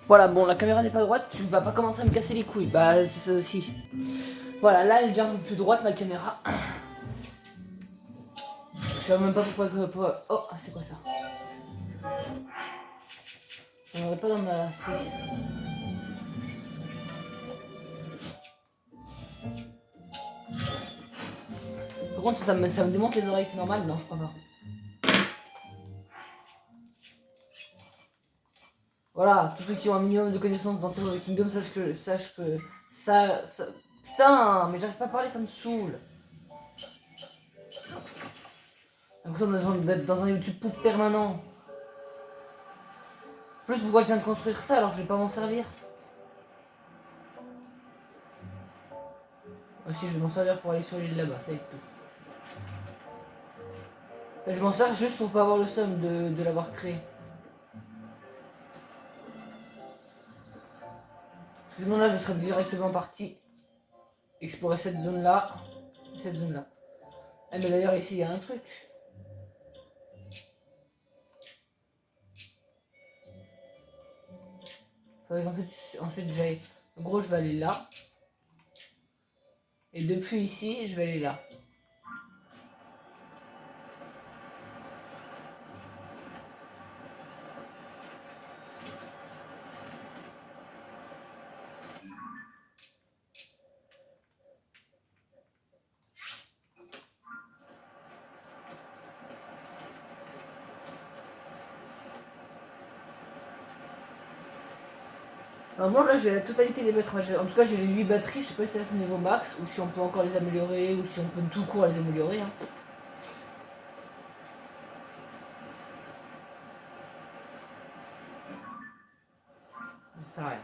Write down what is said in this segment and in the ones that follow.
Voilà, bon, la caméra n'est pas droite, tu vas pas commencer à me casser les couilles. Bah, si. Voilà, là, elle est déjà un peu plus droite, ma caméra. Je sais même pas pourquoi... Oh, c'est quoi ça? On aurait pas dans ma... Si. Par contre, ça me démonte les oreilles, c'est normal? Non, je crois pas. Voilà, tous ceux qui ont un minimum de connaissances dans Tears of the Kingdom sachent que ça... Putain, mais j'arrive pas à parler, ça me saoule. J'ai l'impression d'être dans un YouTube poop permanent. En plus, pourquoi je viens de construire ça alors que je vais pas m'en servir? Si, je vais m'en servir pour aller sur l'île là-bas, ça va être tout. En fait, je m'en sers juste pour pas avoir le seum de l'avoir créé. Parce que sinon là, je serais directement parti explorer cette zone-là. Cette zone-là. Eh, mais d'ailleurs, ici, il y a un truc. Faudrait ensuite j'aille. En gros, je vais aller là. Et depuis ici, je vais aller là. Alors moi là j'ai la totalité des batteries, en tout cas j'ai les 8 batteries, je sais pas si c'est au niveau max ou si on peut encore les améliorer ou si on peut tout court les améliorer. Hein. Ça sert à rien.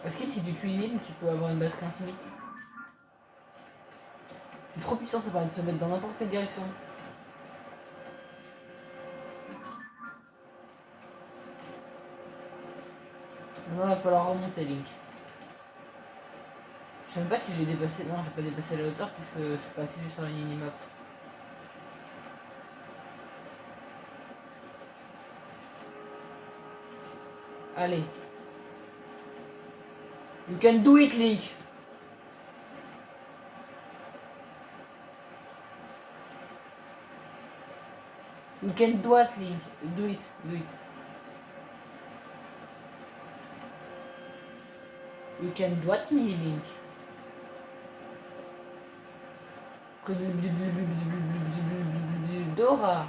Est-ce que si tu cuisines, tu peux avoir une batterie infinie? C'est trop puissant, ça permet de se mettre dans n'importe quelle direction. Maintenant il va falloir remonter Link. Je sais même pas si j'ai dépassé. Non, j'ai pas dépassé la hauteur puisque je suis pas affiché sur la minimap. Allez. You can do it, Link. You can do it, Link. Do it, do it. You can do it, me, Link. Dora.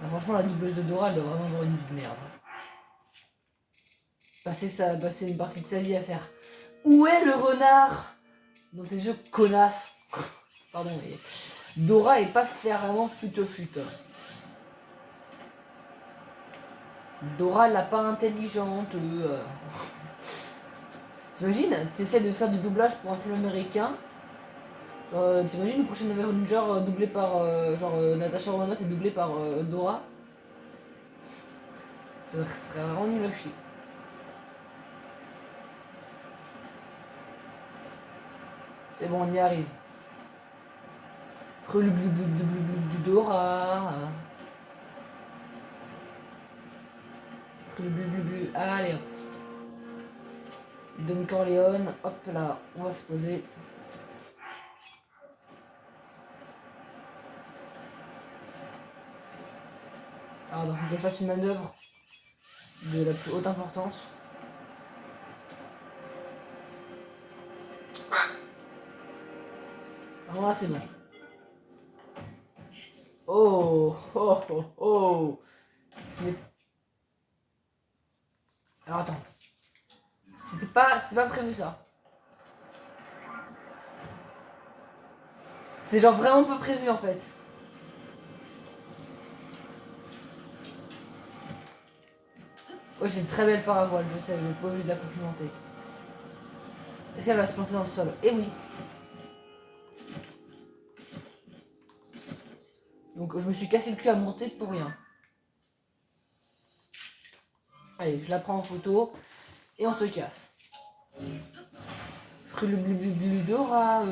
Ah, franchement, la doubleuse de Dora, elle doit vraiment avoir une vie de merde. Passer une partie de sa vie à faire. Où est le renard dans tes jeux connasses? Pardon, mais Dora est pas vraiment fut. Dora, elle pas intelligente. T'imagines, t'essaies de faire du doublage pour un film américain. T'imagines le prochain Avenger doublé par. Natasha Romanoff est doublée par Dora. Ça serait vraiment nul à chier. C'est bon, on y arrive. Du Dora. Allez hop. Don Corleone, hop là, on va se poser. Alors, il faut que je fasse une manœuvre de la plus haute importance. Alors là, c'est bon. Oh. Alors attends. C'était pas prévu ça. C'est genre vraiment pas prévu en fait. Oh, j'ai une très belle paravoile, je sais, vous n'êtes pas obligé de la complimenter. Est-ce qu'elle va se planter dans le sol? Eh oui. Donc je me suis cassé le cul à monter pour rien. Allez, je la prends en photo et on se casse. Fruit Dora.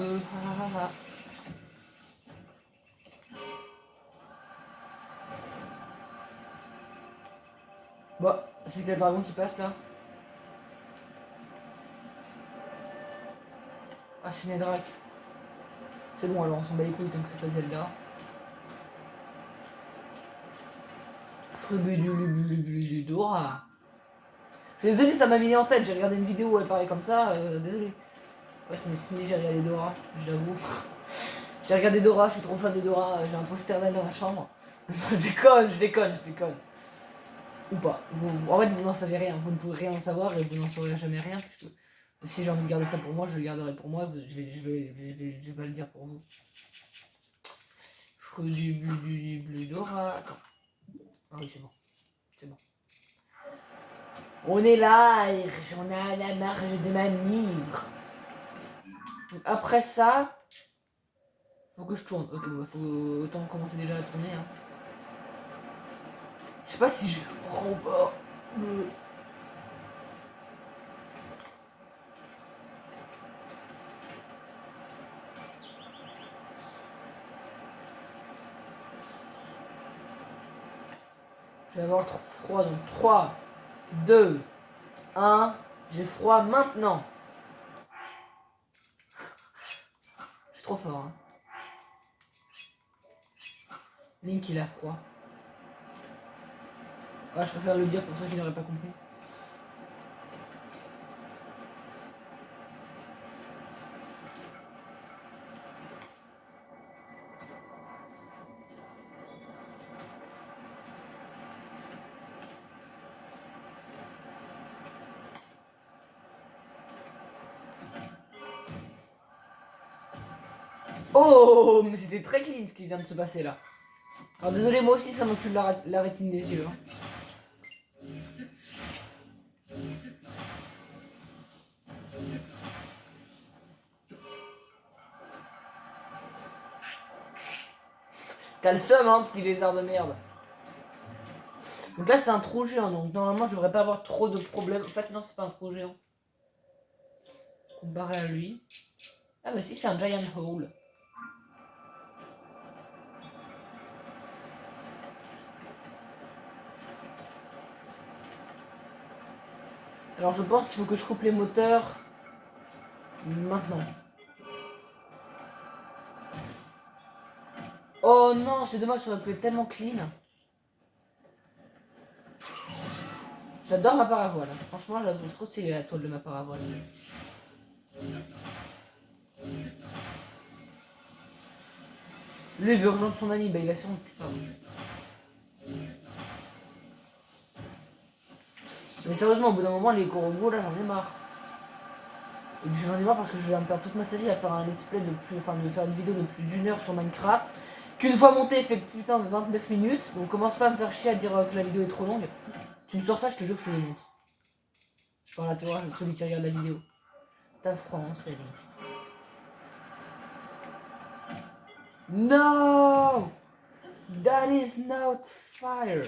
Bon, c'est quel dragon qui passe là? Ah, c'est Nedrak. C'est bon, alors on s'en bat les couilles tant que c'est pas Zelda. Fruit Dora. Je suis désolé, ça m'a mis en tête. J'ai regardé une vidéo où elle parlait comme ça. Désolé. Ouais, mais j'ai regardé Dora, j'avoue. J'ai regardé Dora, je suis trop fan de Dora. J'ai un poster d'elle dans ma chambre. je déconne. Ou pas. En fait, vous n'en savez rien. Vous ne pouvez rien en savoir et vous n'en saurez jamais rien. Puisque si j'ai envie de garder ça pour moi, je le garderai pour moi. Je vais pas le dire pour vous. Fruit du bleu Dora. Attends. Ah oui, c'est bon. C'est bon. On est large, on a la marge de manœuvre. Après ça, faut que je tourne. Ok, bah faut autant commencer déjà à tourner. Hein. Je sais pas si je prends ou pas. Je vais avoir trop froid, donc 3, 2, 1. J'ai froid maintenant. Je suis trop fort. Hein. Link, il a froid. Ah, je préfère le dire pour ceux qui n'auraient pas compris. Oh, mais c'était très clean ce qui vient de se passer là. Alors désolé, moi aussi ça m'encule la rétine des yeux. Hein. T'as le seum, hein, petit lézard de merde. Donc là, c'est un trou géant, donc normalement, je devrais pas avoir trop de problèmes. En fait, non, c'est pas un trou géant. Comparé à lui. Ah, bah si, c'est un giant hole. Alors, je pense qu'il faut que je coupe les moteurs maintenant. Oh non, c'est dommage, ça aurait pu être tellement clean. J'adore ma paravoile. Franchement, j'adore trop stylé la toile de ma paravoile. Lui, il veut rejoindre son ami, bah il va se rendre. Pardon. Mais sérieusement, au bout d'un moment, les corobos, là, j'en ai marre. Et puis j'en ai marre parce que je vais me perdre toute ma série à faire un let's play de plus. Enfin, de faire une vidéo de plus d'1 heure sur Minecraft. Qu'une fois montée, fait putain de 29 minutes. Donc commence pas à me faire chier à dire que la vidéo est trop longue. Tu me sors ça, je te jure que je te démonte. Je parle à toi, celui qui regarde la vidéo. T'as froid, on sait, Link. No! That is not fire.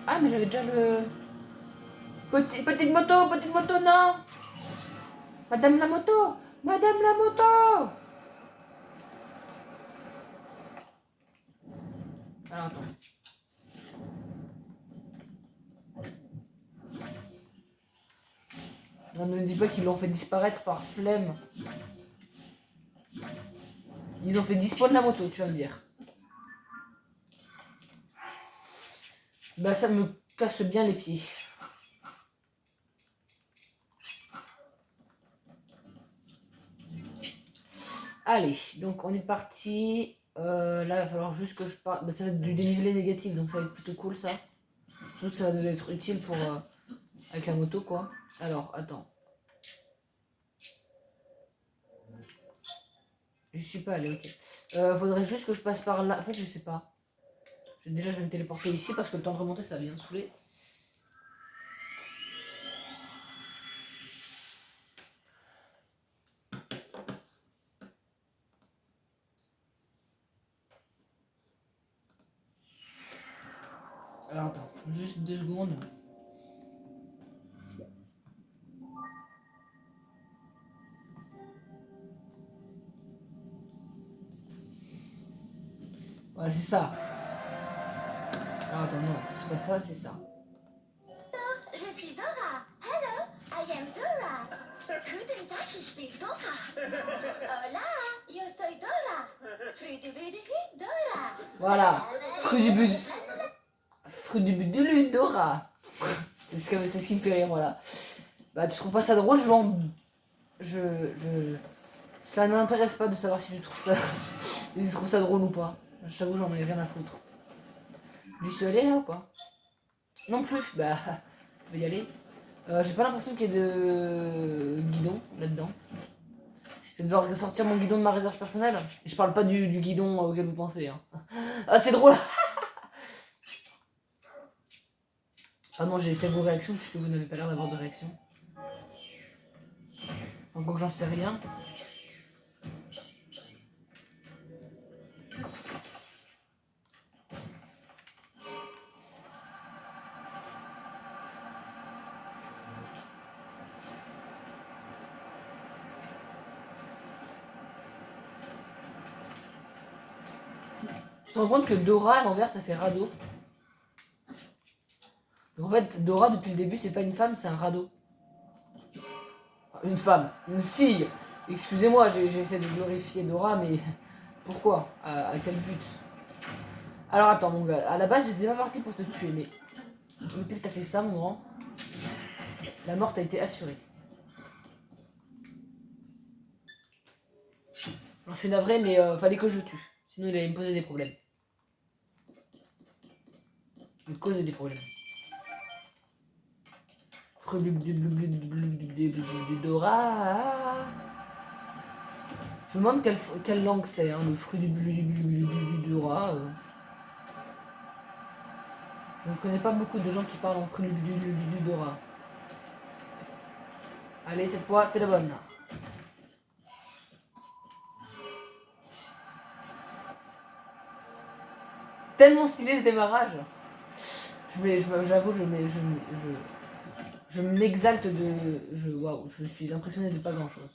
Ah, mais j'avais déjà le... Petite moto, non! Madame la moto! Madame la moto! Alors, attends. On ne dit pas qu'ils l'ont fait disparaître par flemme. Ils ont fait dispawn la moto, tu vas me dire. Bah ça me casse bien les pieds. Allez, donc on est parti. Là, il va falloir juste que je parte. Bah, ça va être du dénivelé négatif, donc ça va être plutôt cool ça. Surtout que ça va être utile pour avec la moto quoi. Alors, attends. Je suis pas allé, ok. Faudrait juste que je passe par là. En fait, je sais pas. Déjà, je vais me téléporter ici parce que le temps de remonter, ça va bien me saouler. Alors, attends. Juste 2 secondes. Voilà, c'est ça. Ah, attends, non, c'est pas ça, c'est ça. Je suis Dora. Hello, I am Dora. Guten Tag, ich bin Dora. Hola, yo soy Dora. Fruit Dora. Voilà. Fruit du but de l'une, Dora. C'est ce qui me fait rire, voilà. Bah, tu trouves pas ça drôle, Cela ne m'intéresse pas de savoir si tu trouves ça... si tu trouves ça drôle ou pas. Je t'avoue, j'en ai rien à foutre. J'y suis allé là ou pas? Non plus, bah... Je vais y aller. J'ai pas l'impression qu'il y ait de guidon là-dedans. Je vais devoir sortir mon guidon de ma réserve personnelle. Et je parle pas du guidon auquel vous pensez. Hein. Ah, c'est drôle. Ah non, j'ai fait vos réactions puisque vous n'avez pas l'air d'avoir de réaction. Encore que j'en sais rien. Tu te rends compte que Dora à l'envers ça fait radeau. Donc en fait, Dora depuis le début c'est pas une femme, c'est un radeau. Enfin, une femme, une fille. Excusez-moi, j'essaie de glorifier Dora, mais pourquoi? À quel but? Alors attends mon gars, à la base j'étais pas parti pour te tuer, mais depuis que t'as fait ça mon grand, la mort t'a été assurée. Alors, je suis navré, mais fallait que je tue. Sinon il allait me poser des problèmes. Me causer des problèmes. Dora. Je me demande quelle langue c'est, hein, le fruit du Dora. Je ne connais pas beaucoup de gens qui parlent en fruit du Dora. Allez, cette fois, c'est la bonne. Tellement stylé le démarrage. J'avoue, je m'exalte de... Waouh, je suis impressionné de pas grand chose.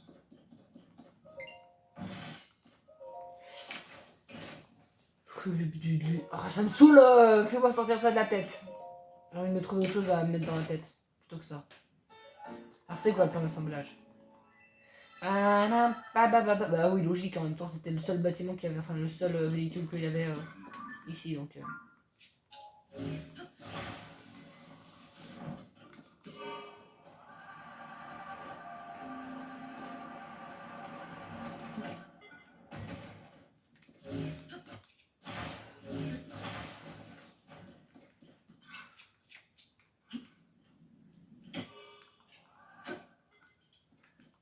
Oh, ça me saoule, fais-moi sortir ça de la tête. J'ai envie de me trouver autre chose à me mettre dans la tête, plutôt que ça. Alors c'est quoi le plan d'assemblage? Bah oui, logique, en même temps c'était le seul bâtiment qu'il y avait, enfin le seul véhicule qu'il y avait ici, donc...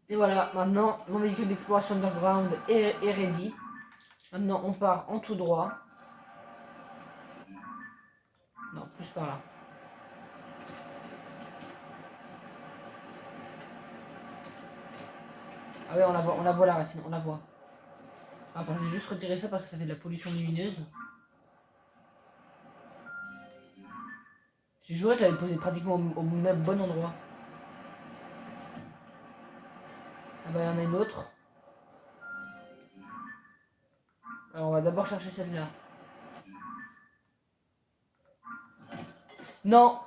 Et voilà, maintenant mon véhicule d'exploration underground est ready. Maintenant on part en tout droit. Non, plus par là. Ah ouais, on la voit la racine, on la voit. Attends, je vais juste retirer ça parce que ça fait de la pollution lumineuse. J'ai joué, je l'avais posé pratiquement au même bon endroit. Ah bah il y en a une autre. Alors on va d'abord chercher celle-là. Non.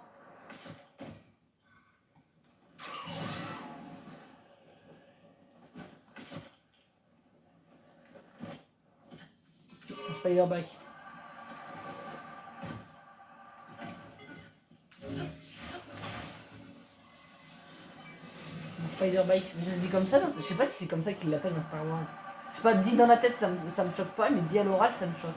Mon spider-bike. Mon spider-bike. Mais ça se dit comme ça, non? Je sais pas si c'est comme ça qu'il l'appelle dans Star Wars. Je sais pas, dit dans la tête ça me choque pas, mais dit à l'oral ça me choque.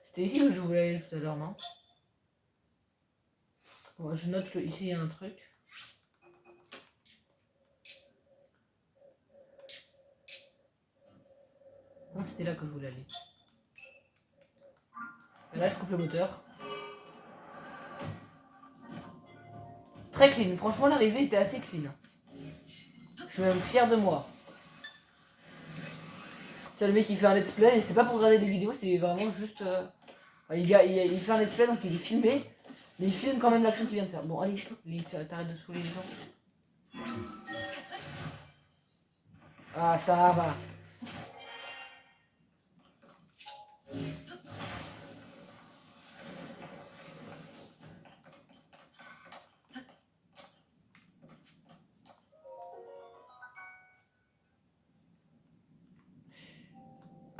C'était ici que je voulais aller tout à l'heure, non? Bon, je note que ici il y a un truc. Non, c'était là que je voulais aller. Et là, je coupe le moteur. Très clean. Franchement, l'arrivée était assez clean. Je suis même fier de moi. C'est le mec qui fait un let's play et c'est pas pour regarder des vidéos, c'est vraiment juste. Il fait un let's play donc il est filmé, mais il filme quand même l'action qu'il vient de faire. Bon, allez, Link, t'arrêtes de saouler les gens. Ah, ça va.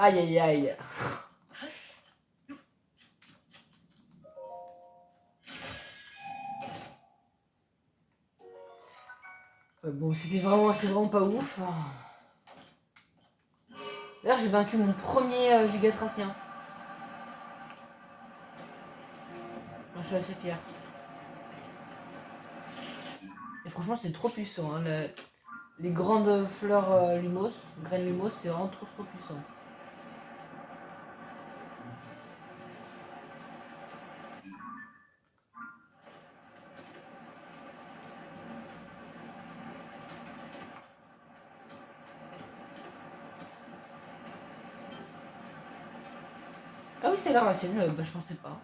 Aïe aïe aïe. Bon, c'est vraiment pas ouf. D'ailleurs, j'ai vaincu mon premier gigatracien. Je suis assez fier. Et franchement, c'est trop puissant. Hein. Les grandes fleurs Lumos, graines Lumos, c'est vraiment trop puissant. Ah oui, c'est la racine, bah, je pensais pas.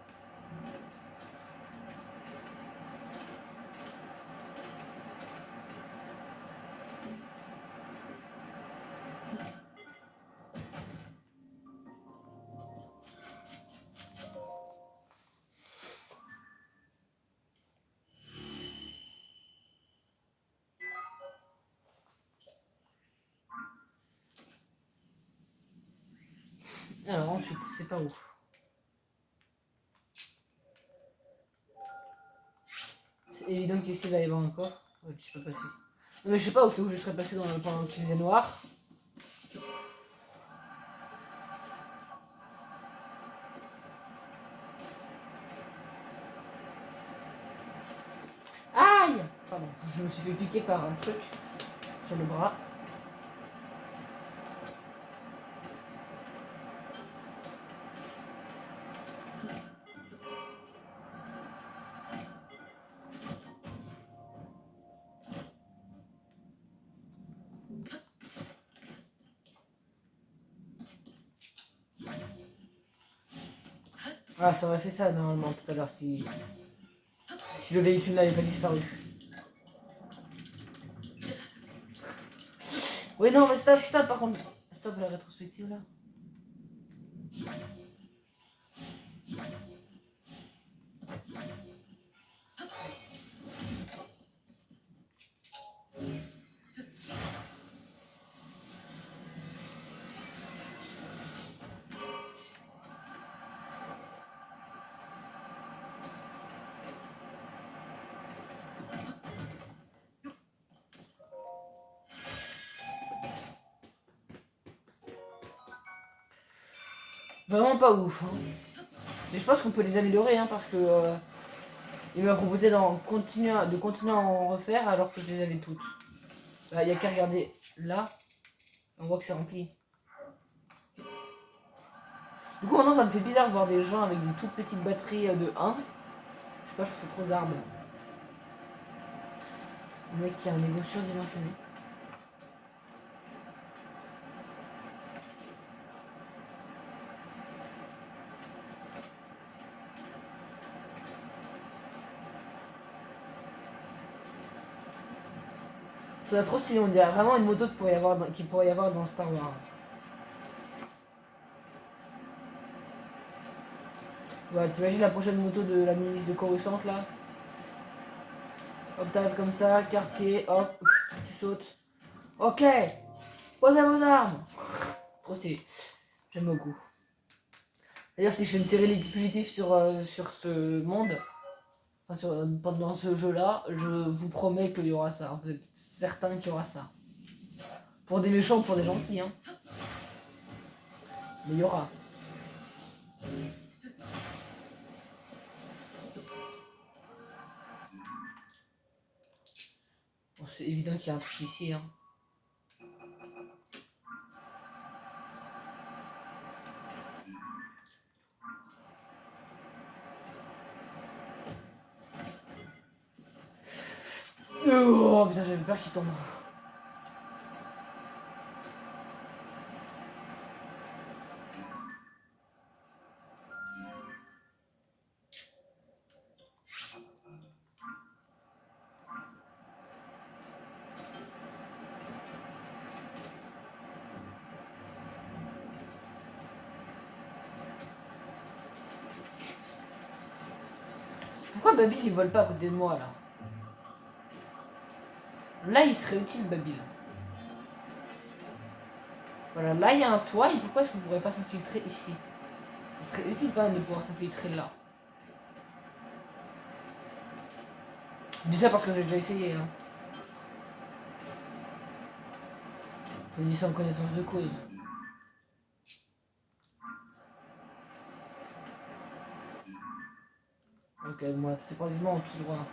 Alors ensuite, c'est pas ouf. C'est évident qu'ici il va y avoir un coffre. Ouais, je peux passer. Non mais je sais pas au cas où je serais passé pendant qu'il faisait noir. Aïe. Pardon, je me suis fait piquer par un truc sur le bras. Ah, ça aurait fait ça normalement tout à l'heure si le véhicule n'avait pas disparu. Oui, non, mais stop, par contre. Stop la rétrospective là. Vraiment pas ouf. Hein. Mais je pense qu'on peut les améliorer hein, parce que il m'a proposé de continuer à en refaire alors que je les avais toutes. Là, il n'y a qu'à regarder là. On voit que c'est rempli. Du coup, maintenant, ça me fait bizarre de voir des gens avec des toutes petites batteries de 1. Je sais pas, je trouve c'est trop zarbe. Le mec qui a un égo surdimensionné. C'est trop stylé, on dirait vraiment une moto qu'il pourrait y avoir dans Star Wars. Ouais, t'imagines la prochaine moto de la milice de Coruscant là. Hop, t'arrives comme ça, quartier, hop, tu sautes. Ok, posez vos armes. Trop stylé, j'aime beaucoup. D'ailleurs, si je fais une série League fugitif sur ce monde, enfin pendant ce jeu-là, je vous promets qu'il y aura ça. Vous êtes certain qu'il y aura ça. Pour des méchants ou pour des gentils, hein. Mais il y aura. Bon, c'est évident qu'il y a un truc ici, hein. Oh putain, j'avais peur qu'il tombe. Pourquoi Babil il vole pas à côté de moi là? Là il serait utile Babil. Voilà, là il y a un toit et pourquoi est-ce qu'on pourrait pas s'infiltrer ici? Il serait utile quand même de pouvoir s'infiltrer là. Je dis ça parce que j'ai déjà essayé. Hein. Je dis ça en connaissance de cause. Ok, moi c'est pratiquement en tout droit.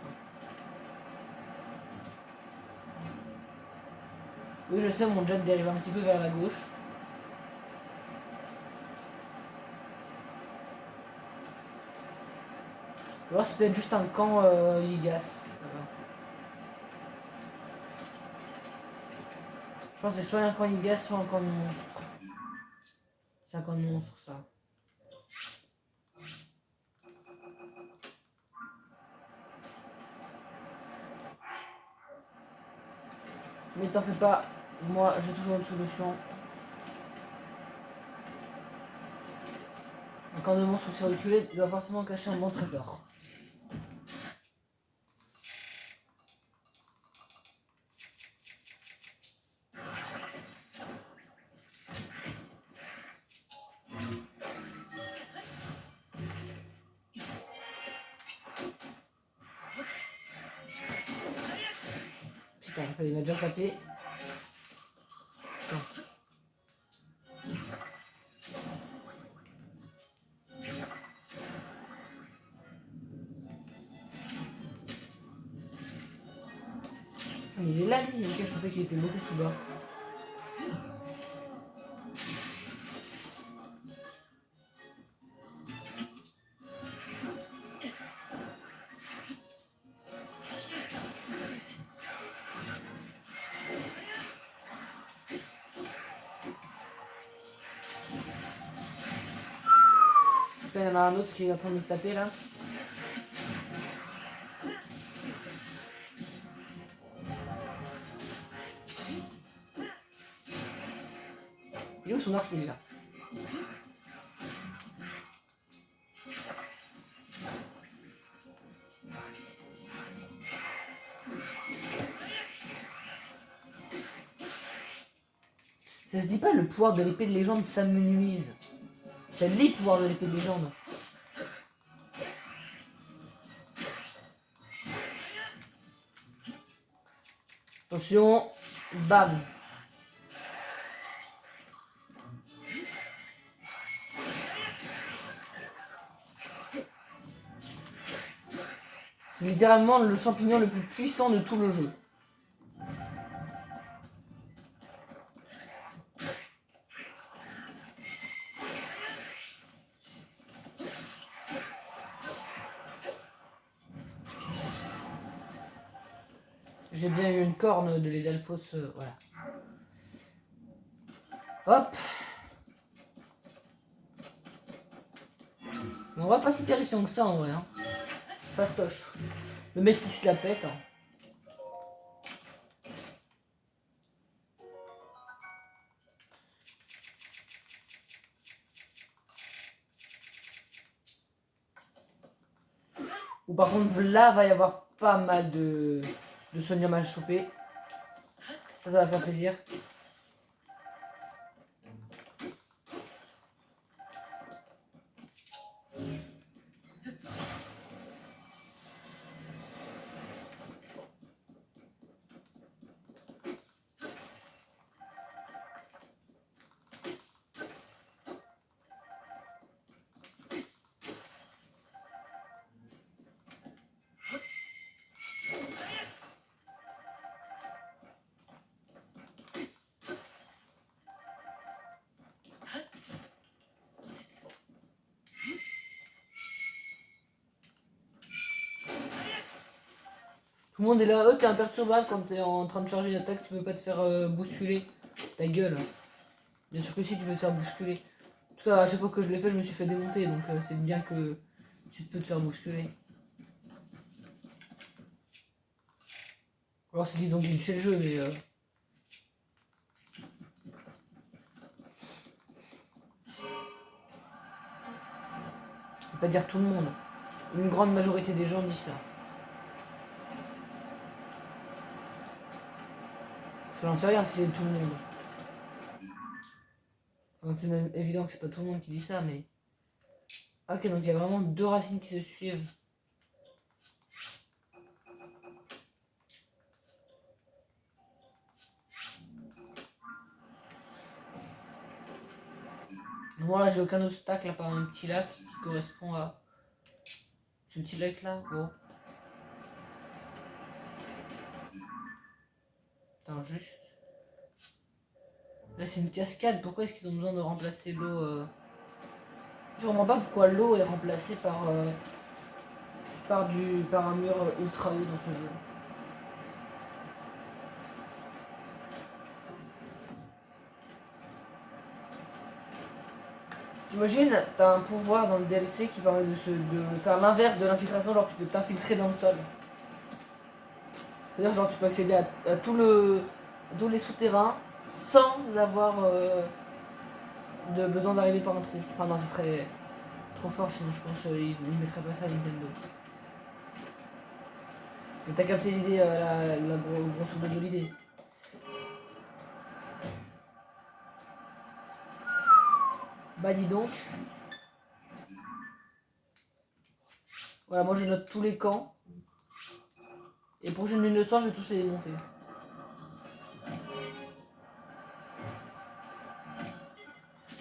Oui, je sais, mon jet dérive un petit peu vers la gauche. Ou alors c'est peut-être juste un camp Yigas. Voilà. Je pense que c'est soit un camp Yigas, soit un camp de monstres. C'est un camp de monstres, ça. Mais t'en fais pas, moi j'ai toujours une solution. Un camp de monstres aussi reculé doit forcément cacher un bon trésor. Putain, ça il m'a déjà tapé. Putain. Mais il est là lui, ok, je pensais qu'il était beaucoup plus bas. Putain, il y en a un autre qui est en train de me taper là. Il est où son arc, il est là? Ça se dit pas le pouvoir de l'épée de légende, ça me nuise. C'est les pouvoirs de l'épée de légende. Attention, bam. C'est littéralement le champignon le plus puissant de tout le jeu. J'ai bien eu une corne de les Elfos, voilà. Hop. Mais on va pas si terrifiant que ça en vrai. Hein. Fastoche. Le mec qui se la pète. Hein. Ou par contre là va y avoir pas mal de Sonia mal chopé. Ça va faire plaisir. Tout le monde est là, oh t'es imperturbable quand t'es en train de charger une attaque, tu peux pas te faire bousculer. Ta gueule. Bien sûr que si, tu peux te faire bousculer. En tout cas, à chaque fois que je l'ai fait, je me suis fait démonter, donc c'est bien que tu peux te faire bousculer. Alors c'est qu'ils ont glitché le jeu, mais... Je vais pas dire tout le monde. Une grande majorité des gens disent ça. Parce que j'en sais rien si c'est tout le monde. Enfin, c'est même évident que c'est pas tout le monde qui dit ça, mais... Ah, ok, donc il y a vraiment deux racines qui se suivent. Bon là j'ai aucun obstacle à part un petit lac qui correspond à ce petit lac là. Bon. Attends juste. Là c'est une cascade, pourquoi est-ce qu'ils ont besoin de remplacer l'eau Je comprends pas pourquoi l'eau est remplacée par par un mur ultra haut dans ce jeu. T'imagines, t'as un pouvoir dans le DLC qui permet de faire l'inverse de l'infiltration, genre tu peux t'infiltrer dans le sol. C'est-à-dire genre tu peux accéder à tous les souterrains sans avoir de besoin d'arriver par un trou. Enfin non, ce serait trop fort sinon je pense ils mettraient pas ça à Nintendo. Mais t'as capté l'idée, grosso modo de l'idée. Bah dis donc. Voilà, moi je note tous les camps. Et prochaine lune de soir, je vais tous les démonter.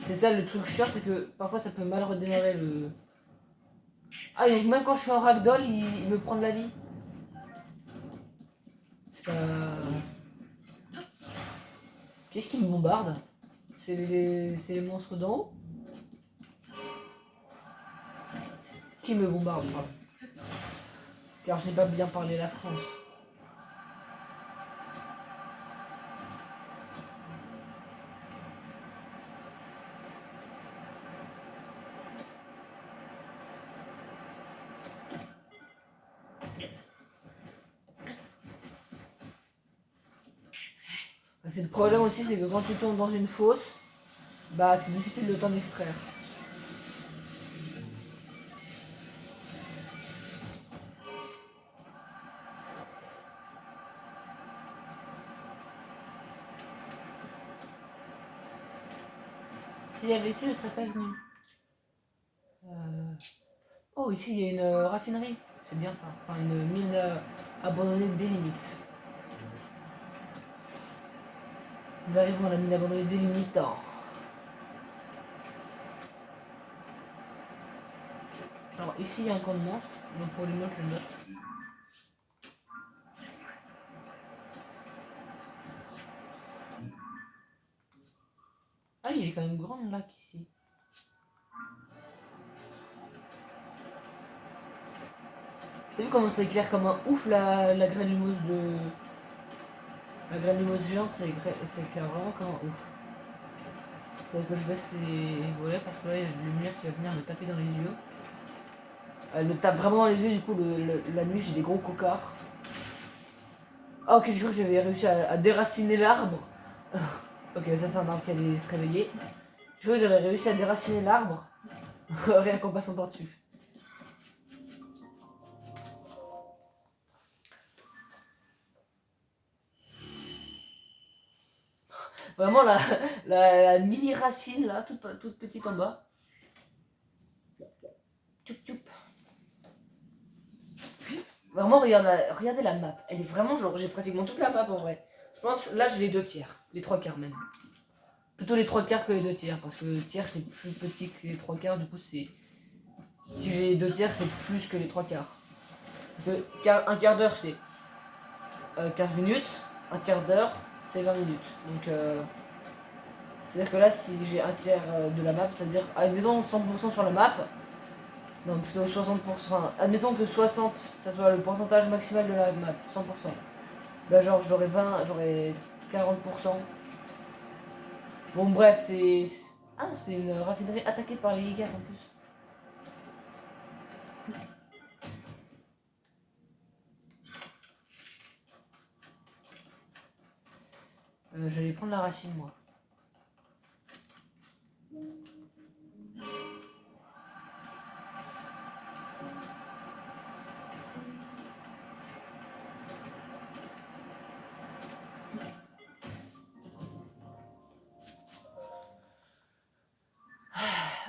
C'est ça le truc chiant, c'est que parfois ça peut mal redémarrer le... Ah, donc même quand je suis en ragdoll, il me prend de la vie. C'est pas... Qu'est-ce qui me bombarde? C'est les monstres d'en haut? Qui me bombarde, pardon. Car je n'ai pas bien parlé la France. C'est le problème aussi, c'est que quand tu tombes dans une fosse, bah c'est difficile de t'en extraire. S'il y avait su, je ne serais pas venu. Oh, ici il y a une raffinerie. C'est bien ça. Enfin, une mine abandonnée des limites. Nous arrivons à la mine abandonnée des limites. Alors, ici il y a un camp de monstres. Donc, pour les notes, je le note. Ah, il est quand même grand le lac ici. T'as vu comment ça éclaire comme un ouf la granuleuse de... La granuleuse géante, ça éclaire vraiment comme un ouf. Faudrait que je baisse les volets parce que là il y a de la lumière qui va venir me taper dans les yeux. Elle me tape vraiment dans les yeux, du coup la nuit j'ai des gros cocards. Ah ok, j'ai cru que j'avais réussi à déraciner l'arbre. Ok, ça c'est un arbre qui allait se réveiller. Je crois que j'avais réussi à déraciner l'arbre. Rien qu'en passant par dessus. Vraiment la mini racine là, toute petite en bas. Tchoup tchoup. Vraiment, regardez la map. Elle est vraiment genre, j'ai pratiquement toute la map en vrai. Je pense, là j'ai les 2/3. Les 3/4 même. Plutôt les 3/4 que les 2/3. Parce que le tiers c'est plus petit que les 3/4. Du coup, c'est. Si j'ai les 2/3, c'est plus que les 3/4. Un quart d'heure c'est 15 minutes. Un tiers d'heure c'est 20 minutes. Donc, c'est-à-dire que là, si j'ai un tiers de la map, c'est-à-dire, admettons 100% sur la map, Non, plutôt 60%. Admettons que 60, ça soit le pourcentage maximal de la map, 100%. Bah genre j'aurais 40%. Bon bref, Ah, c'est une raffinerie attaquée par les Gigas en plus. Je vais prendre la racine moi.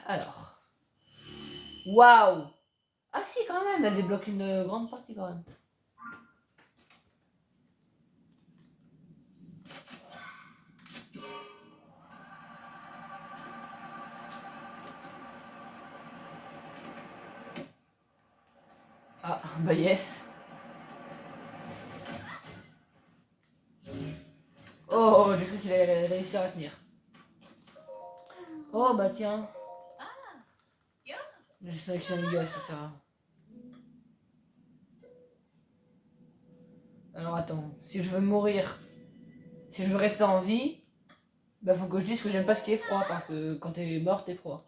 Alors. Waouh! Ah si quand même, elle débloque une grande partie quand même. Ah, bah yes. Oh, j'ai cru qu'il allait réussir à tenir. Oh bah tiens. Je sais que c'est un gosse, c'est ça. Alors attends, si je veux mourir, si je veux rester en vie, bah faut que je dise que j'aime pas ce qui est froid, parce que quand t'es mort, t'es froid.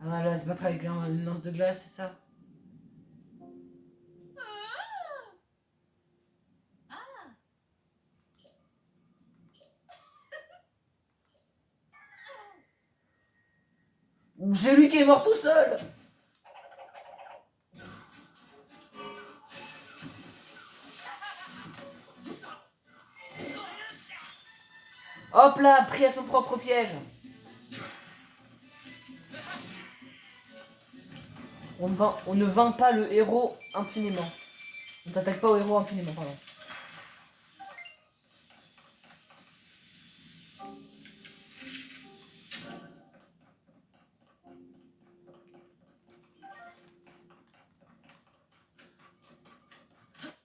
Ah là, se battre avec une lance de glace, c'est ça? Ou c'est lui qui est mort tout seul! Hop là, pris à son propre piège. On ne vainc pas le héros impunément. On ne s'attaque pas au héros impunément, pardon.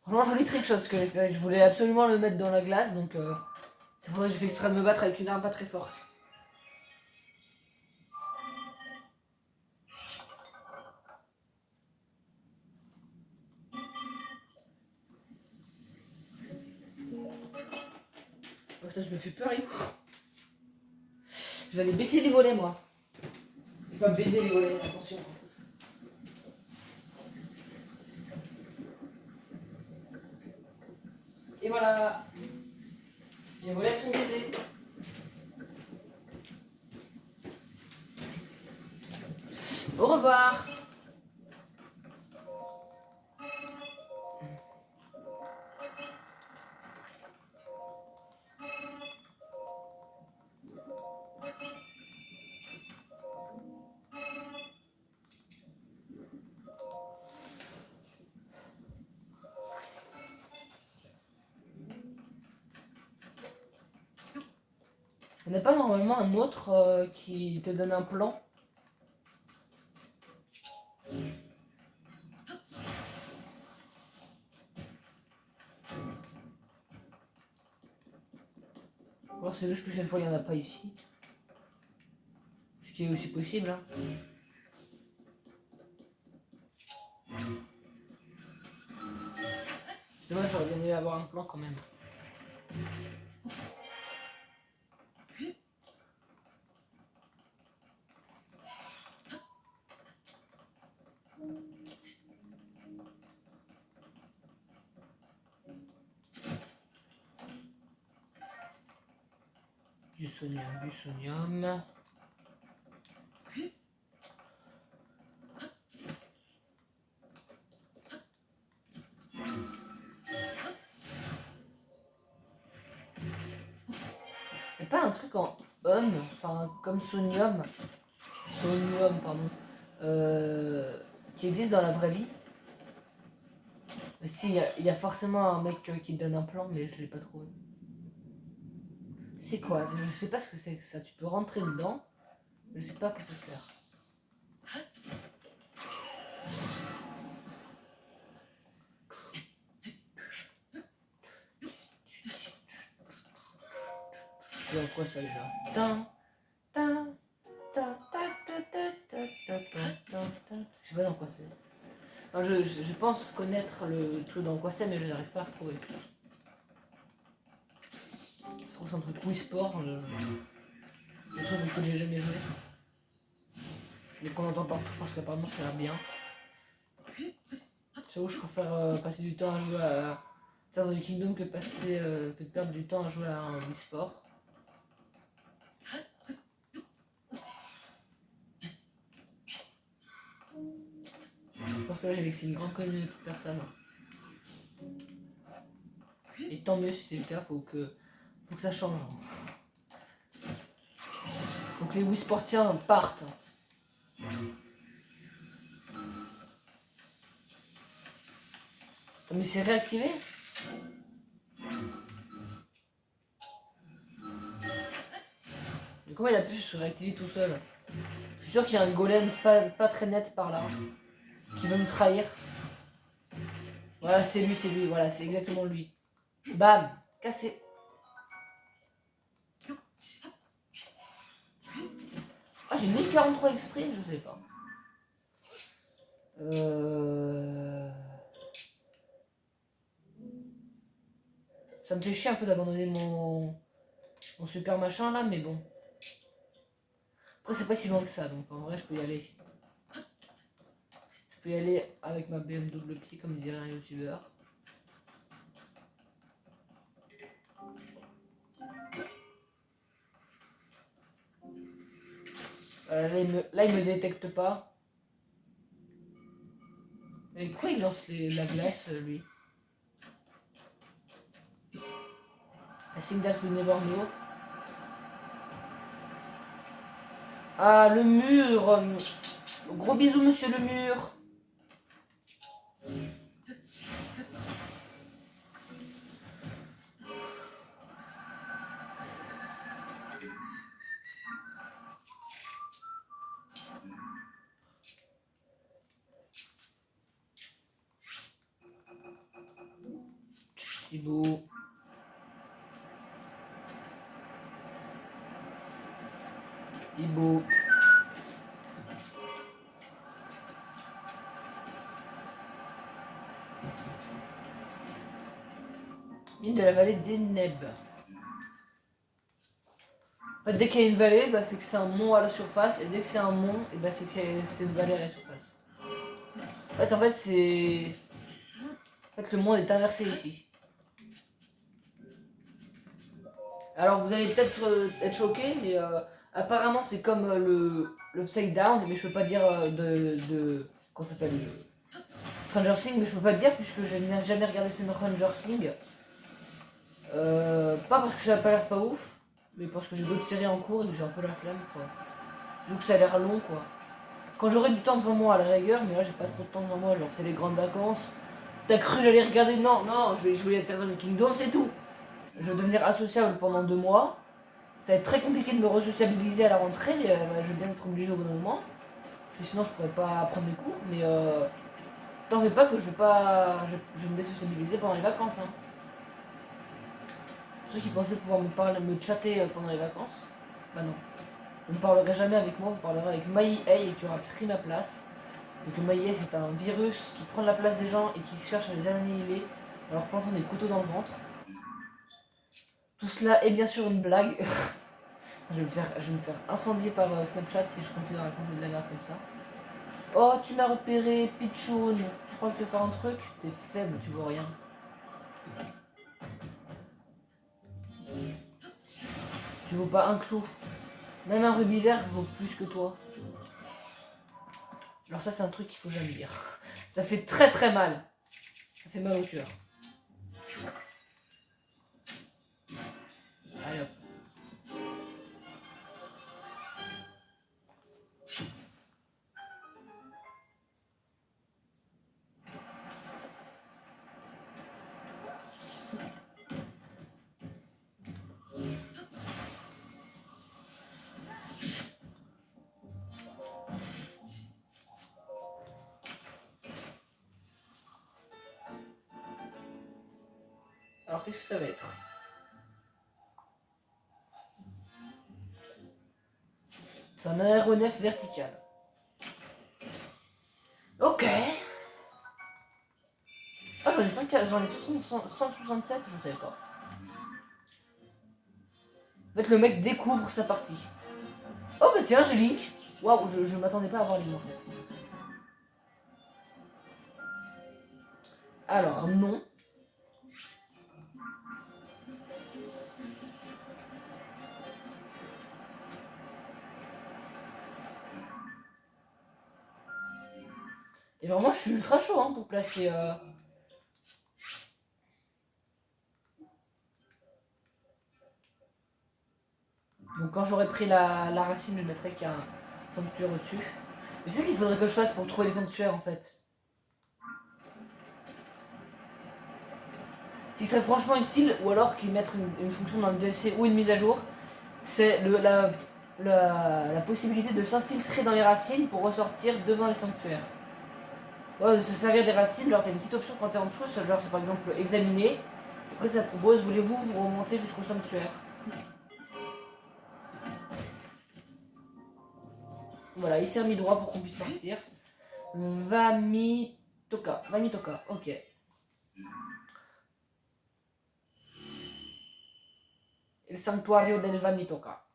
Franchement, joli trick chose que j'ai fait. Je voulais absolument le mettre dans la glace, donc c'est pour ça que j'ai fait exprès de me battre avec une arme pas très forte. Oh, putain, je me fais peur, je vais aller baisser les volets, moi. Je vais pas baiser les volets, attention. Et voilà. Les volets sont baisés. Au revoir. On n'a pas normalement un autre qui te donne un plan? Alors c'est juste que cette fois il n'y en a pas ici. Ce qui est aussi possible. Hein. C'est dommage, j'aurais bien aimé avoir un plan quand même. Du sonium, du sonium. Y'a pas un truc en enfin comme sonium, pardon, qui existe dans la vraie vie? Mais si, il y a forcément un mec qui te donne un plan, mais je l'ai pas trouvé. C'est quoi? Je sais pas ce que c'est que ça. Tu peux rentrer dedans, je sais pas à quoi ça sert. C'est dans quoi ça déjà? Tin, tin, ta, ta, ta, ta, ta, ta, ta, ta, ta. Je sais pas dans quoi c'est. Non, je pense connaître le truc dans quoi c'est, mais je n'arrive pas à retrouver. Je trouve que c'est un truc Wii Sport, le truc auquel j'ai jamais joué. Mais qu'on entend partout parce qu'apparemment ça a l'air bien. J'avoue, je préfère passer du temps à jouer à Tears of the Kingdom que de perdre du temps à jouer à un Wii Sport. Je pense que là j'ai vexé une grande communauté de personnes. Et tant mieux si c'est le cas, faut que ça change. Faut que les Wii Sportiens partent. Mais c'est réactivé? Mais comment il a pu se réactiver tout seul? Je suis sûr qu'il y a un golem pas très net par là. Qui veut me trahir. Voilà, c'est lui, voilà, c'est exactement lui. Bam! Cassé. Ah, j'ai mis 43 exprès, je sais pas. Ça me fait chier un peu d'abandonner mon super machin là, mais bon. Après, c'est pas si loin que ça, donc en vrai, je peux y aller. Je peux y aller avec ma BM double pied, comme dirait un youtubeur. Là, il me détecte pas. Et pourquoi il lance la glace, lui? I think that we never know. Ah, le mur! Gros bisous, monsieur le mur! C'est beau. Il est beau. Mine de la vallée des Neb. En fait, dès qu'il y a une vallée, bah, c'est que c'est un mont à la surface, et dès que c'est un mont, et bah, c'est que c'est une vallée à la surface. En fait, c'est... En fait, le monde est inversé ici. Alors, vous allez peut-être être choqué, mais apparemment, c'est comme le Upside Down, mais je peux pas dire comment ça s'appelle Stranger Things, mais je peux pas dire, puisque je n'ai jamais regardé Stranger Things. Pas parce que ça a pas l'air pas ouf, mais parce que j'ai d'autres séries en cours et que j'ai un peu la flemme, quoi. Surtout que ça a l'air long, quoi. Quand j'aurai du temps devant moi à la rigueur, mais là j'ai pas trop de temps devant moi, genre c'est les grandes vacances. T'as cru que j'allais regarder? Non, non, je vais jouer à Tears of the Kingdom, c'est tout. Je vais devenir associable pendant 2 mois. Ça va être très compliqué de me resociabiliser à la rentrée, mais je vais bien être obligé au bout d'un moment. Parce que sinon je pourrais pas apprendre mes cours, mais t'en fais pas que je vais pas. Je vais me désociabiliser pendant les vacances. Hein. Ceux qui pensaient pouvoir me parler, me chatter pendant les vacances, bah non. Vous ne parlerez jamais avec moi, vous parlerez avec Maïei qui aura pris ma place. Donc Maïei c'est un virus qui prend la place des gens et qui cherche à les annihiler en leur plantant des couteaux dans le ventre. Tout cela est bien sûr une blague. je vais me faire incendier par Snapchat si je continue à raconter de la merde comme ça. Oh, tu m'as repéré, Pichoun. Tu crois que tu veux faire un truc? T'es faible, tu vois rien. Tu vaux pas un clou. Même un rubis vert vaut plus que toi. Alors ça c'est un truc qu'il faut jamais dire. Ça fait très très mal. Ça fait mal au cœur. Allez hop. Alors qu'est-ce que ça va être? C'est un aéronef vertical. Ok. Ah, j'en ai 5, j'en ai 167, je savais pas. En fait, le mec découvre sa partie. Oh bah tiens, j'ai Link. Waouh, je m'attendais pas à avoir Link en fait. Alors, non. Et vraiment, je suis ultra chaud hein, pour placer... Donc quand j'aurai pris la racine, je mettrai qu'il y a un sanctuaire au-dessus. Mais c'est ce qu'il faudrait que je fasse pour trouver les sanctuaires en fait. Ce qui serait franchement utile, ou alors qu'ils mettent une fonction dans le DLC ou une mise à jour, c'est la possibilité de s'infiltrer dans les racines pour ressortir devant les sanctuaires. Ouais, de se servir des racines, genre t'as une petite option quand t'es en dessous, genre c'est par exemple examiner. Après ça te propose, voulez-vous vous remonter jusqu'au sanctuaire. Voilà, il s'est remis droit pour qu'on puisse partir. Vamitoka, ok. El santuario del Vamitoka.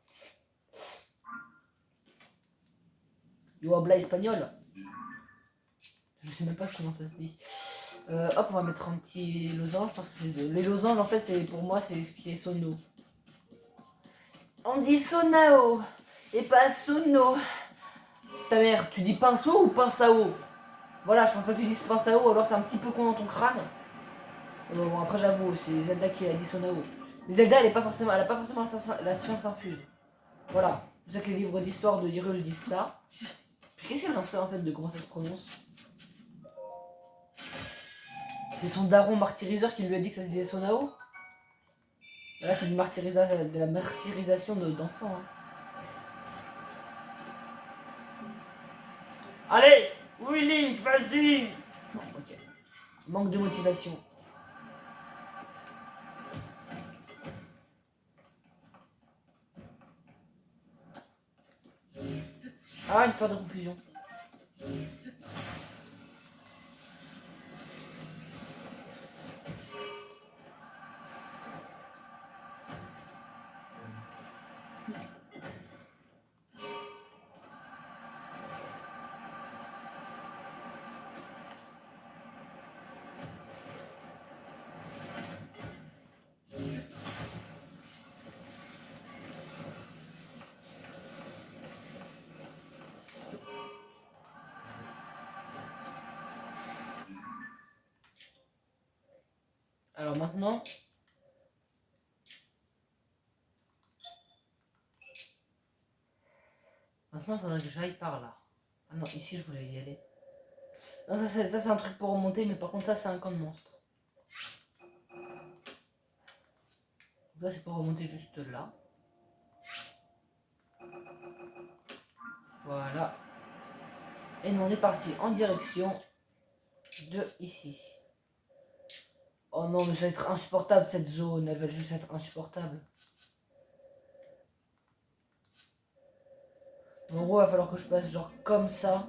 Yo habla espagnol. Je sais même pas comment ça se dit. Hop, on va mettre un petit losange parce que les losanges en fait c'est pour moi c'est ce qui est sono. On dit sonao et pas sono. Ta mère, tu dis pinceau ou pinceau? Voilà, je pense pas que tu dises pinceau alors t'es un petit peu con dans ton crâne. Bon, après j'avoue, c'est Zelda qui a dit sonao. Mais Zelda elle a pas forcément la science infuse. Voilà, je sais que les livres d'histoire de Hyrule disent ça. Puis qu'est-ce qu'elle en sait en fait de comment ça se prononce? C'est son daron martyriseur qui lui a dit que ça se disait sonao. Là c'est de la martyrisation d'enfants. Hein. Allez, oui Link, vas-y. Non, ok. Manque de motivation. Ah, une fleur de confusion. Alors maintenant... Maintenant, il faudrait que j'aille par là. Ah non, ici, je voulais y aller. Non, ça c'est un truc pour remonter, mais par contre, ça, c'est un camp de monstres. Là, c'est pour remonter juste là. Voilà. Et nous, on est parti en direction de ici. Oh non, mais ça va être insupportable, cette zone. Elle va juste être insupportable. En gros, il va falloir que je passe genre comme ça.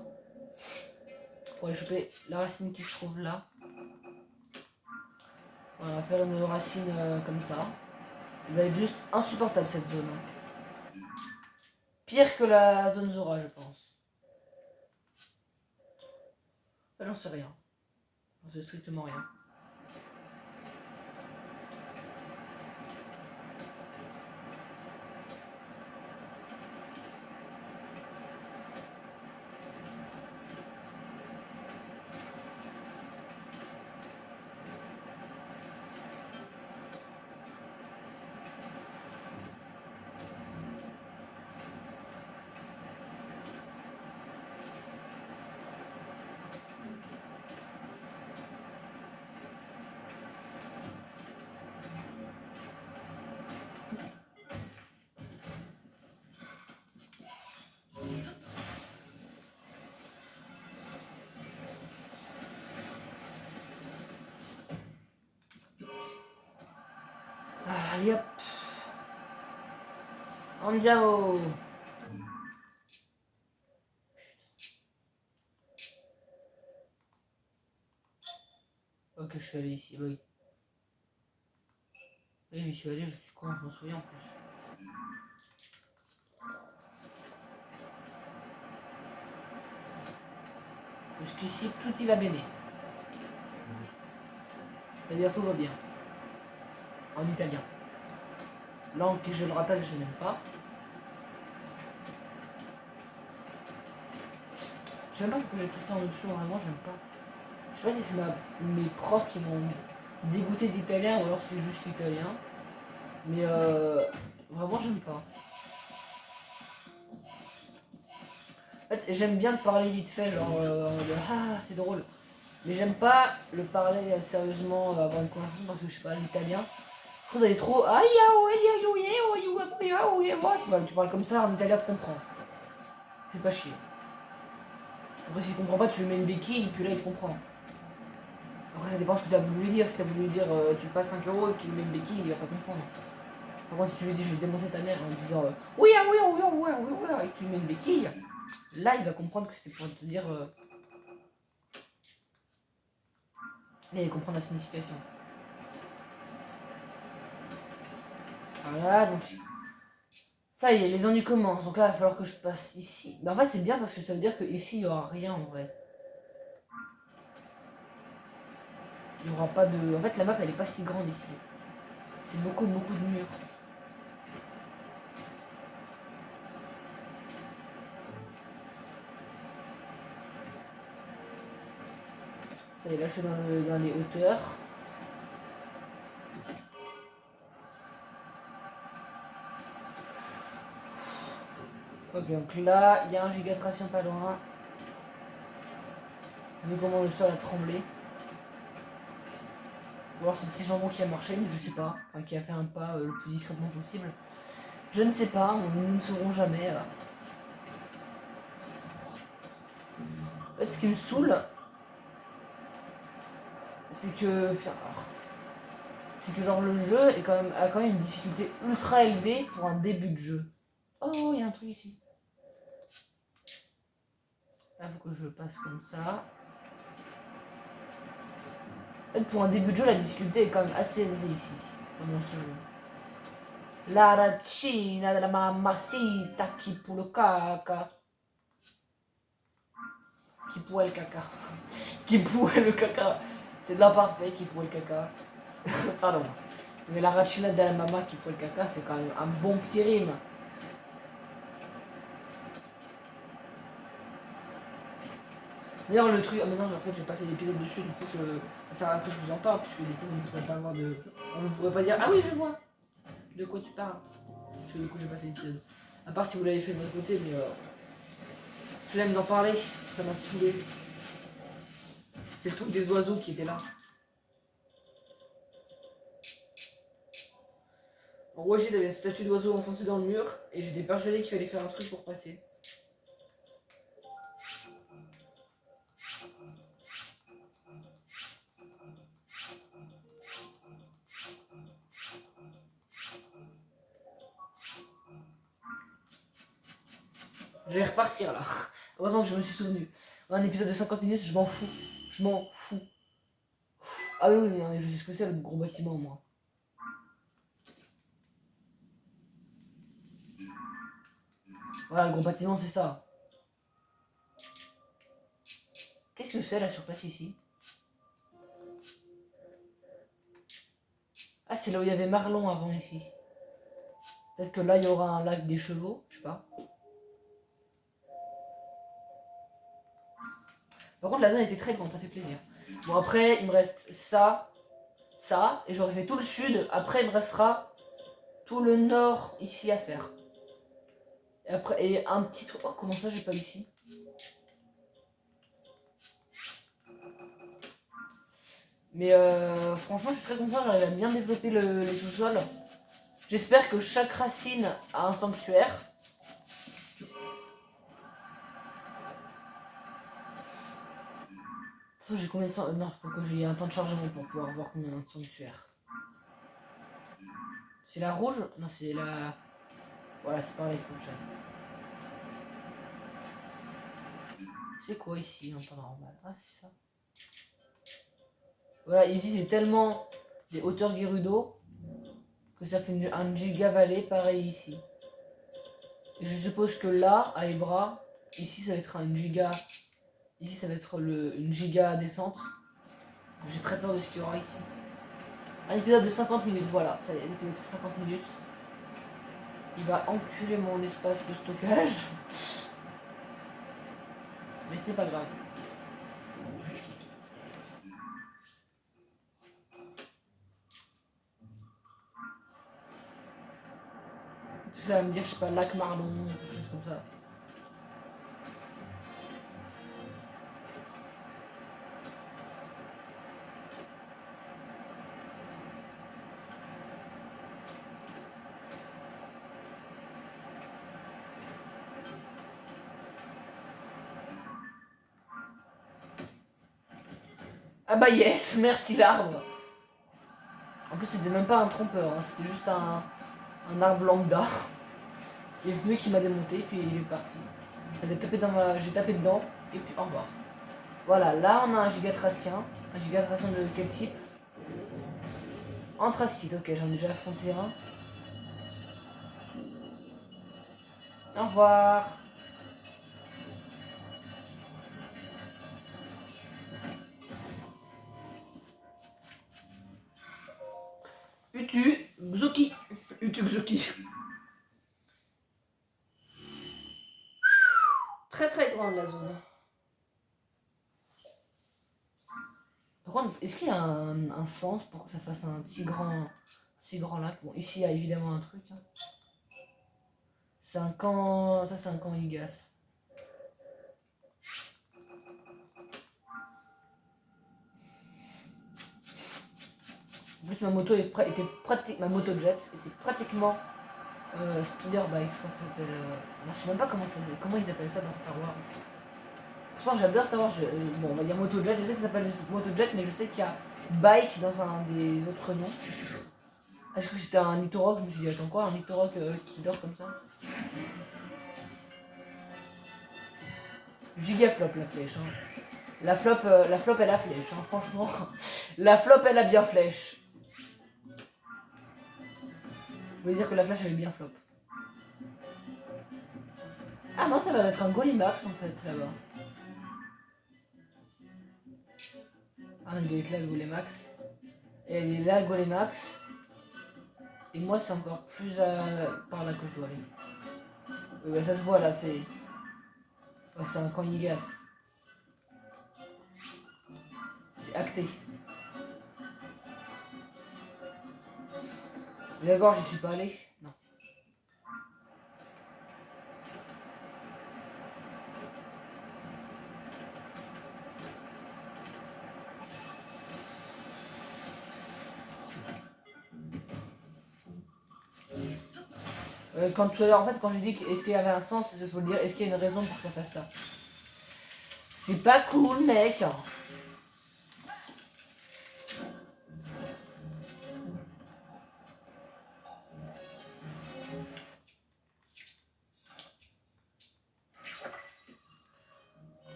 Pour aller choper la racine qui se trouve là. Voilà, on va faire une racine comme ça. Elle va être juste insupportable cette zone. Hein. Pire que la zone Zora, je pense. J'en sais rien. J'en sais strictement rien. Allez hop. Andiamo. Ok, je suis allé ici, bah oui. Et j'y suis allé, je suis con, je m'en souviens en plus. Jusqu'ici, tout y va bien. C'est-à-dire tout va bien. En italien. Langue que je le rappelle, je n'aime pas. Je sais même pas pourquoi j'ai pris ça en option, vraiment, j'aime pas. Je sais pas si c'est mes profs qui m'ont dégoûté d'italien ou alors c'est juste l'italien. Mais vraiment, j'aime pas. En fait, j'aime bien le parler vite fait, genre ah, c'est drôle. Mais j'aime pas le parler sérieusement, avoir une conversation parce que je sais pas, l'italien. Je trouve d'aller trop. Aïe, tu parles comme ça, en italien, tu comprends. Fais pas chier. Après, s'il comprend pas, tu lui mets une béquille, et puis là, il te comprend. Après, ça dépend ce que tu as voulu lui dire. Si tu as voulu lui dire tu passes 5 euros et que tu lui mets une béquille, il va pas comprendre. Par contre, si tu lui dis je vais démonter ta mère en disant oui, ah oui, oui, oui, oui, oui, et que tu lui mets une béquille, là, il va comprendre que c'était pour te dire. Là, il va comprendre la signification. Voilà, donc. Ça y est, les ennuis commencent. Donc là, il va falloir que je passe ici. Mais en fait, c'est bien parce que ça veut dire qu'ici, il n'y aura rien en vrai. Il n'y aura pas de. En fait, la map, elle est pas si grande ici. C'est beaucoup, beaucoup de murs. Ça y est, là, je suis dans les hauteurs. Ok, donc là, il y a un gigatration pas loin. Vu comment le sol a tremblé. Ou alors c'est le petit jambon qui a marché, mais je sais pas. Enfin, qui a fait un pas le plus discrètement possible. Je ne sais pas, nous ne saurons jamais. En fait, ce qui me saoule, c'est que. Putain, c'est que genre le jeu est a quand même une difficulté ultra élevée pour un début de jeu. Oh, il y a un truc ici. Là, faut que je passe comme ça. En fait, pour un début de jeu, la difficulté est quand même assez élevée ici. Dans ce jeu. La racina della mamacita qui pour le caca. Qui pourrait le caca. Qui pourrait le caca. C'est de l'imparfait qui pourrait le caca. Pardon. Mais la racina della mama qui pourrait le caca, c'est quand même un bon petit rime. D'ailleurs, le truc. Ah, mais non, en fait, j'ai pas fait l'épisode dessus, du coup, ça sert à rien que je vous en parle, puisque du coup, vous ne pourrez pas avoir de. On ne pourrait pas dire ah oui, je vois. De quoi tu parles. Parce que du coup, j'ai pas fait l'épisode. À part si vous l'avez fait de votre côté, mais. Flemme d'en parler, ça m'a saoulé. C'est le truc des oiseaux qui étaient là. En gros, j'ai une statue d'oiseau enfoncée dans le mur, et j'étais persuadé qu'il fallait faire un truc pour passer. Je vais repartir là. Heureusement que je me suis souvenu. Un épisode de 50 minutes, je m'en fous. Je m'en fous. Ah oui, oui, non, je sais ce que c'est le gros bâtiment, moi. Voilà, le gros bâtiment, c'est ça. Qu'est-ce que c'est la surface ici? Ah, c'est là où il y avait Marlon avant ici. Peut-être que là, il y aura un lac des chevaux, je sais pas. Par contre, la zone était très grande, ça fait plaisir. Bon, après, il me reste ça, ça, et j'aurais fait tout le sud. Après, il me restera tout le nord ici à faire. Et après, et un petit truc. Oh, comment ça, j'ai pas ici? Mais franchement, je suis très content, j'arrive à bien développer les sous-sols. J'espère que chaque racine a un sanctuaire. De toute façon, j'ai combien de sanctuaires? Non, il faut que j'ai un temps de chargement pour pouvoir voir combien de sanctuaires. C'est la rouge? Non, c'est la. Voilà, c'est pareil qu'il faut que j'aille. C'est quoi ici en temps normal? Ah, c'est ça. Voilà, ici c'est tellement des hauteurs Gerudo que ça fait un giga vallée, pareil ici. Et je suppose que là, à Ebra, ici ça va être un giga. Ici ça va être une giga descente. J'ai très peur de ce qu'il y aura ici. Un épisode de 50 minutes, voilà, ça y est, l'épisode de 50 minutes. Il va enculer mon espace de stockage. Mais ce n'est pas grave. Tout ça va me dire, je sais pas, lac Marlon, quelque chose comme ça. Ah bah yes, merci l'arbre. En plus c'était même pas un trompeur, hein, c'était juste un arbre lambda qui est venu, qui m'a démonté, puis il est parti. J'ai tapé dedans, et puis au revoir. Voilà, là on a un gigatracien. Un gigatracien de quel type? Anthracite, ok, j'en ai déjà affronté un. Au revoir. Utu Xuki. Utu Xuki. Très très grande la zone. Par contre, est-ce qu'il y a un sens pour que ça fasse un si grand lac? Bon, ici il y a évidemment un truc. Hein. C'est un camp. Ça c'est un camp Igas. En plus ma moto ma moto jet était pratiquement speeder bike, je crois que ça s'appelle. Non, je sais même pas comment ils appellent ça dans Star Wars. Pourtant j'adore Star Wars. Bon, on va dire moto jet. Je sais que ça s'appelle moto jet, mais je sais qu'il y a bike dans un des autres noms. Ah, je crois que c'était un Nitoroc. Je me suis dit attends quoi, un Nitoroc speeder comme ça. Giga flop la flèche. Hein. La flop elle a flèche. Hein, franchement, la flop elle a bien flèche. Je veux dire que la flèche elle est bien flop. Ah non, ça va être un Golimax en fait là-bas. Ah non, il doit être là le Golemax. Et elle est là le Golemax. Et moi c'est encore plus par là que je dois aller. Oui, bah, ça se voit là, c'est. Ouais, c'est un camp Yigas. C'est acté. D'accord, je suis pas allé. Non. Quand tout à l'heure, en fait, quand j'ai dit est-ce qu'il y avait un sens, je veux dire, est-ce qu'il y a une raison pour que ça fasse ça? C'est pas cool, mec.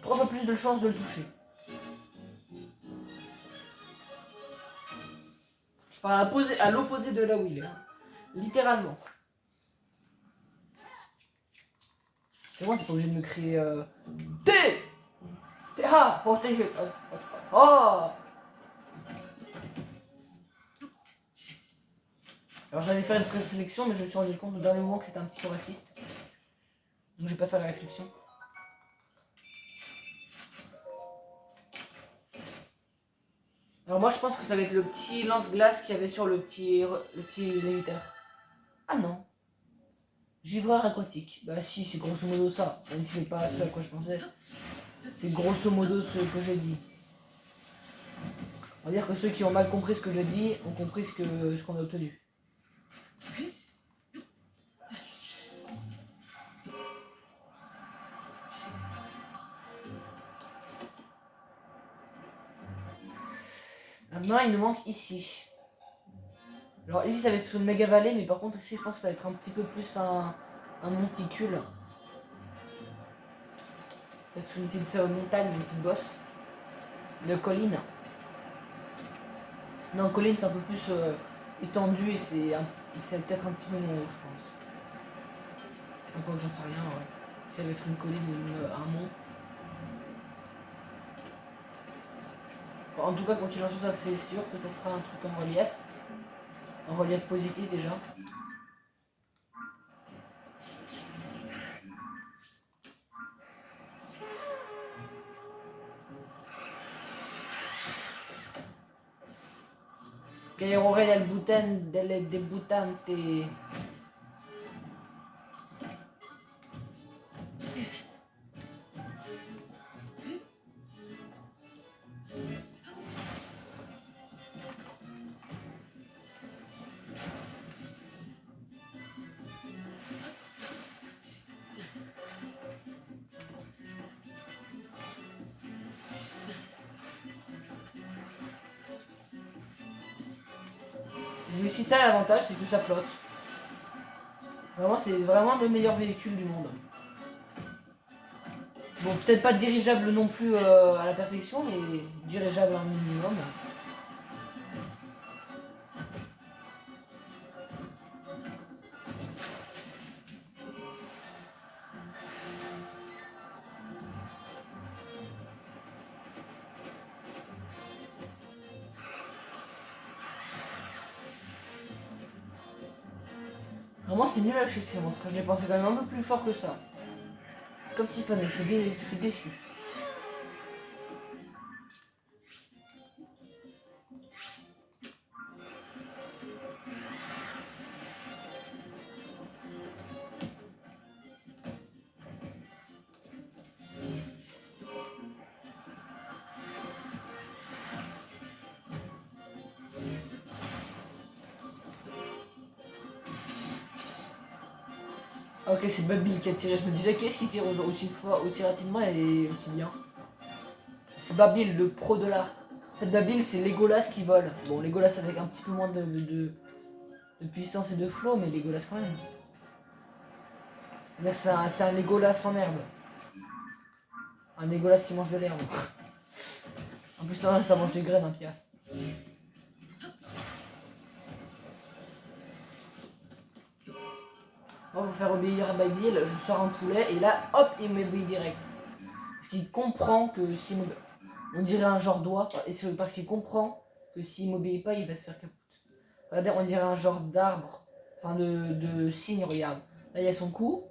3 fois plus de chances de le toucher. Je parle à l'opposé de là où il est. Littéralement. C'est moi, c'est pas obligé de me crier T. Ah, oh, T. Oh. Alors j'allais faire une réflexion, mais je me suis rendu compte au dernier moment que c'était un petit peu raciste. Donc je vais pas faire la réflexion. Alors moi je pense que ça va être le petit lance-glace qu'il y avait sur le petit léviteur. Ah non. Givreur aquatique. Bah si, c'est grosso modo ça. Même si c'est pas ce à quoi je pensais. C'est grosso modo ce que j'ai dit. On va dire que ceux qui ont mal compris ce que j'ai dit ont compris ce qu'on a obtenu. Maintenant il nous manque ici. Alors ici ça va être une méga vallée, mais par contre ici je pense que ça va être un petit peu plus un monticule. Peut-être une petite montagne, une petite bosse. Une colline. Non, colline c'est un peu plus étendu et c'est peut-être un petit peu moins haut, je pense. Encore que j'en sais rien, ouais. Ça va être une colline ou un mont. En tout cas, quand il en soit, ça c'est sûr que ça sera un truc en relief. En relief positif déjà. Que errore del bután, del debutante. Mais aussi ça l'avantage, c'est que ça flotte. Vraiment, c'est vraiment le meilleur véhicule du monde. Bon, peut-être pas dirigeable non plus à la perfection, mais dirigeable un minimum. Vraiment, c'est nul à chier ces monstres. Je les pensais quand même un peu plus fort que ça. Comme Tiffany, je suis déçu. Ah, ok, c'est Babil qui a tiré. Je me disais, qu'est-ce qui tire aussi fort, aussi rapidement et aussi bien? C'est Babil, le pro de l'arc. En fait, Babil, c'est Legolas qui vole. Bon, Legolas avec un petit peu moins de puissance et de flow, mais Legolas quand même. Là, c'est un Legolas en herbe. Un Legolas qui mange de l'herbe. En plus, non, ça mange des graines, un piaf. Moi, pour faire obéir à Babil, je sors un poulet et là, hop, il m'obéit direct. Parce qu'il comprend que si on dirait un genre d'oie, et c'est parce qu'il comprend que s'il m'obéit pas, il va se faire capote. Regardez, on dirait un genre d'arbre, enfin de cygne, regarde. Là, il y a son cou,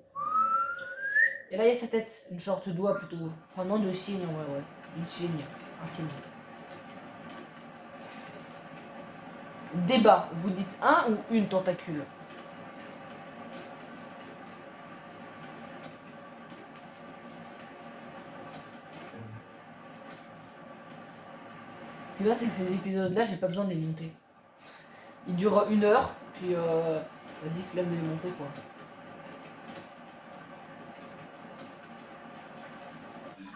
et là, il y a sa tête, une sorte d'oie plutôt. Enfin, non, de cygne en vrai, ouais. Une cygne, un cygne. Débat, vous dites un ou une tentacule? Ce qui est bien, c'est que ces épisodes-là, j'ai pas besoin de les monter. Ils durent 1 heure, puis vas-y, flemme de les monter, quoi.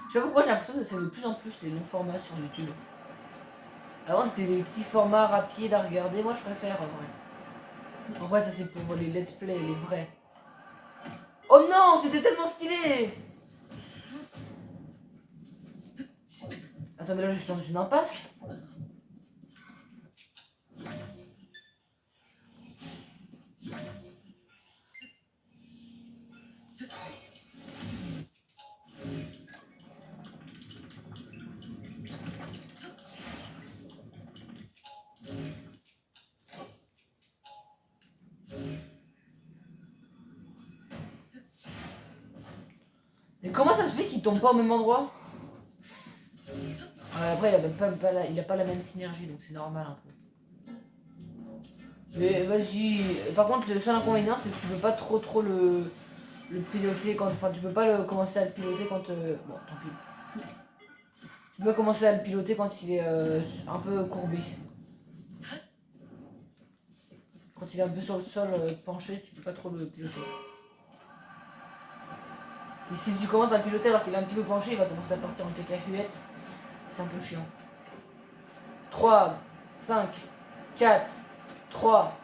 Je sais pas pourquoi j'ai l'impression que c'est de plus en plus les longs formats sur YouTube. Avant, c'était des petits formats rapides à regarder. Moi, je préfère, en vrai. En vrai, ça, c'est pour les let's play, les vrais. Oh non, c'était tellement stylé! Attends, mais là, je suis dans une impasse. Mais comment ça se fait qu'il tombe pas au même endroit? Après, il a pas la même synergie, donc c'est normal un peu. Mais vas-y. Par contre, le seul inconvénient, c'est que tu peux pas trop le piloter quand. Enfin, tu peux pas commencer à le piloter quand. Bon, tant pis. Tu peux commencer à le piloter quand il est un peu courbé. Quand il est un peu sur le sol penché, tu peux pas trop le piloter. Et si tu commences à le piloter alors qu'il est un petit peu penché, il va commencer à partir en cacahuète. C'est un peu chiant. 3, 5, 4, 3,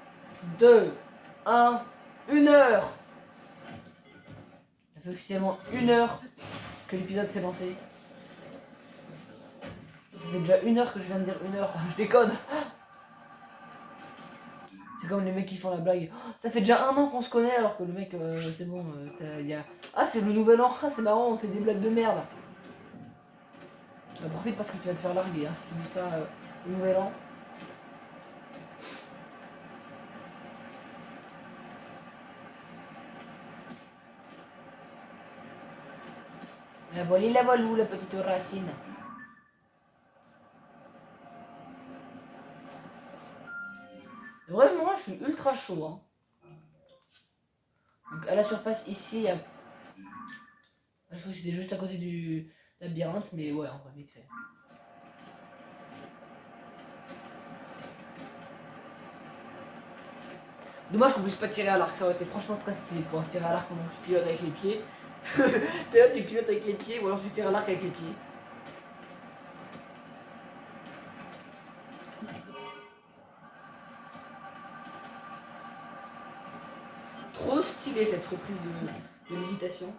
2, 1, 1 heure. Ça fait officiellement 1 heure que l'épisode s'est lancé. Ça fait déjà 1 heure que je viens de dire 1 heure. Je déconne. C'est comme les mecs qui font la blague. Oh, ça fait déjà 1 an qu'on se connaît alors que le mec, c'est bon, Ah, c'est le nouvel an, ah, c'est marrant, on fait des blagues de merde. Bah, profite parce que tu vas te faire larguer, hein, si tu dis ça au nouvel an. La voilée, la voilou, la petite racine. Vraiment, je suis ultra chaud. Hein. Donc à la surface ici, il y a... Je crois que c'était juste à côté du labyrinthe, mais ouais, on va vite fait. Dommage qu'on puisse pas tirer à l'arc, ça aurait été franchement très stylé de pouvoir tirer à l'arc pendant que tu pilotes avec les pieds. T'es là, tu pilotes avec les pieds, ou alors tu tires à l'arc avec les pieds. Trop stylé cette reprise de l'hésitation.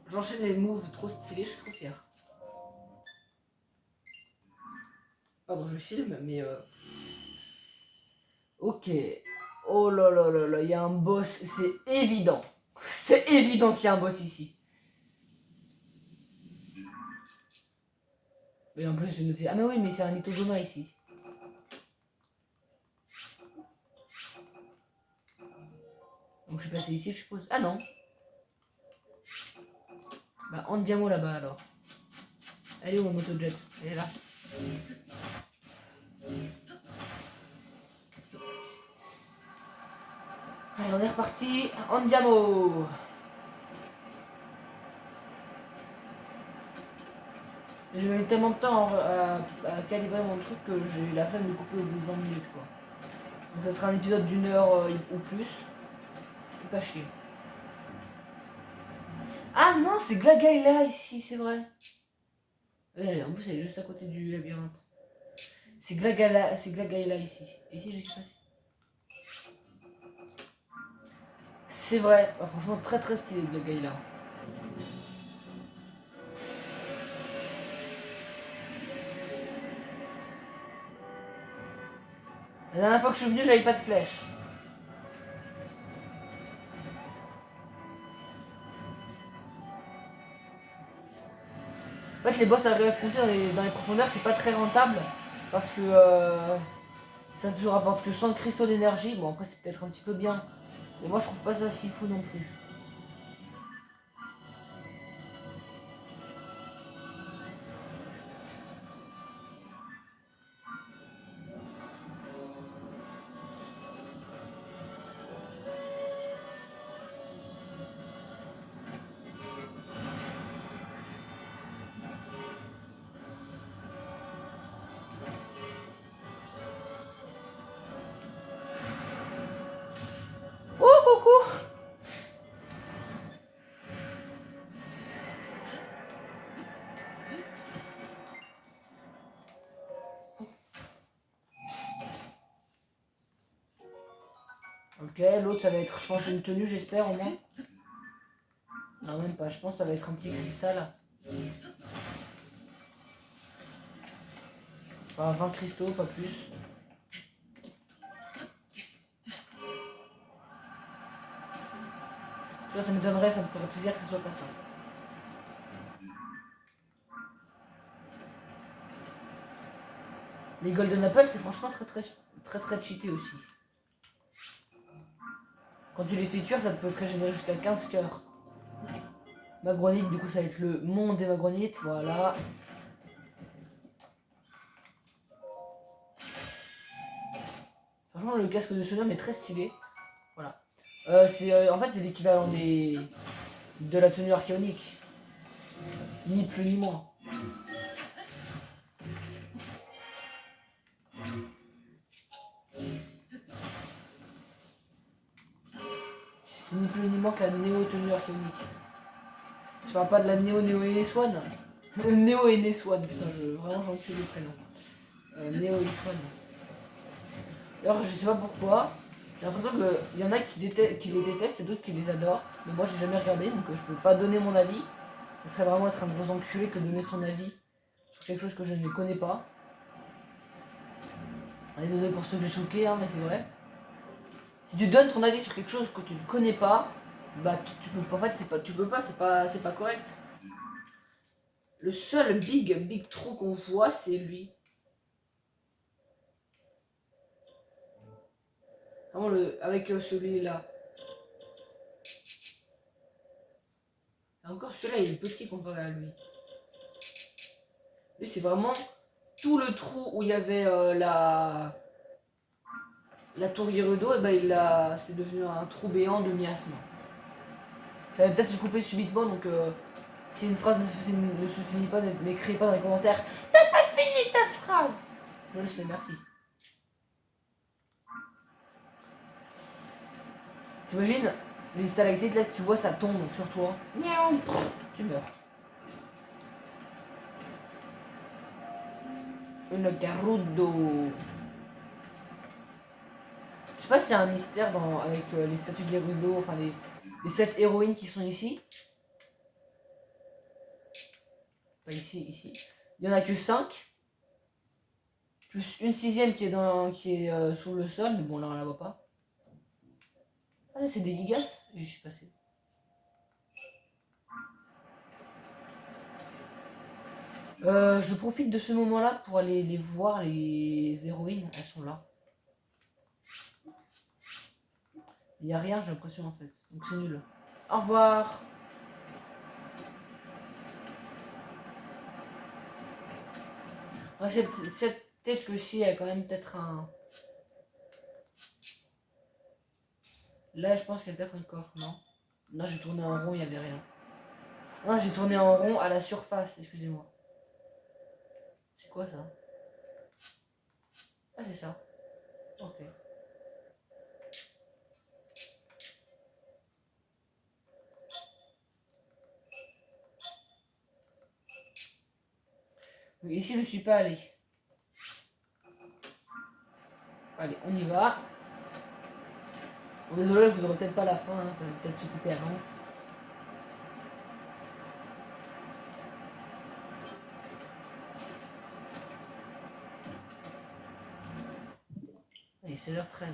J'enchaîne les moves trop stylés, je suis trop fier. Pardon, je filme, mais ok. Oh là là là là, il y a un boss, c'est évident. C'est évident qu'il y a un boss ici. Et en plus, je vais noter. Ah, mais oui, mais c'est un Itogoma ici. Donc je suis passé ici, je suppose. Ah non. Bah, Andiamo là-bas alors. Elle est où ma moto jet? Elle est là. Allez, on est reparti. Andiamo. Je mets tellement de temps à calibrer mon truc que j'ai la flemme de couper au bout de 20 minutes quoi. Donc ça sera un épisode d'1 heure ou plus. C'est pas chier. Ah non, c'est Glagaila ici, c'est vrai. Ouais, en plus elle est juste à côté du labyrinthe. C'est Glagaila ici. Et ici je suis passé. C'est vrai. Ah, franchement très très stylé Glagaila. La dernière fois que je suis venu, j'avais pas de flèche. En fait, les boss à réaffronter dans les profondeurs, c'est pas très rentable. Parce que ça te rapporte que 100 cristaux d'énergie. Bon, après, c'est peut-être un petit peu bien. Mais moi, je trouve pas ça si fou non plus. Oh, coucou! Ok, l'autre, ça va être, je pense, une tenue, j'espère, au moins. Non, même pas. Je pense que ça va être un petit cristal. Enfin, 20 cristaux, pas plus. Tu vois, ça m'étonnerait, ça me ferait plaisir que ce soit pas ça. Les Golden Apple, c'est franchement très cheaté aussi. Quand tu les fais cuire, ça te peut te régénérer jusqu'à 15 cœurs. Magronite, du coup, ça va être le monde des Magronites, voilà. Franchement, le casque de Shonom est très stylé. Voilà. En fait, c'est l'équivalent de la tenue archéonique. Ni plus ni moins. C'est ni plus ni moins que la néo-tenue archéonique. Je parle pas de la néo-Eneswan. Néo-Eneswan, putain, vraiment j'en tue le prénom. Néo-Eneswan. Alors, je sais pas pourquoi. J'ai l'impression qu'il y en a qui les détestent et d'autres qui les adorent. Mais moi, j'ai jamais regardé, donc je peux pas donner mon avis. Ce serait vraiment être un gros enculé que de donner son avis sur quelque chose que je ne connais pas. Désolé pour ceux que j'ai choqués, hein, mais c'est vrai. Si tu donnes ton avis sur quelque chose que tu ne connais pas, bah tu peux pas, en fait, tu peux pas, c'est pas correct. Le seul big trou qu'on voit, c'est lui. Vraiment avec celui-là. Encore celui-là, il est petit comparé à lui. Lui, c'est vraiment tout le trou où il y avait la tour Gerudo, et ben c'est devenu un trou béant de miasme. Ça va peut-être se couper subitement, donc si une phrase ne se finit pas, n'écris pas dans les commentaires. T'as pas fini ta phrase. Je le sais, merci. T'imagines les stalactites là, tu vois ça tombe sur toi. Miaou, tu meurs. Une Gerudo. Je sais pas s'il y a un mystère avec les statues de Gerudo, enfin les 7 héroïnes qui sont ici. Enfin ici. Il y en a que 5. Plus une 6ème qui est sous le sol, mais bon là on la voit pas. Ah c'est des gigas, je suis passé. Je profite de ce moment-là pour aller les voir, les héroïnes, elles sont là. Il n'y a rien, j'ai l'impression en fait. Donc c'est nul. Au revoir. Ouais, c'est peut-être que si, il y a quand même peut-être un... Là, je pense qu'il y a peut-être un coffre, non? Là, j'ai tourné en rond, il n'y avait rien. Non, j'ai tourné en rond à la surface, excusez-moi. C'est quoi ça? Ah, c'est ça. Ok. Donc, ici, je ne suis pas allé. Allez, on y va. Bon, désolé, je voudrais peut-être pas la fin, hein, ça va peut-être se couper avant. Allez, 16h13.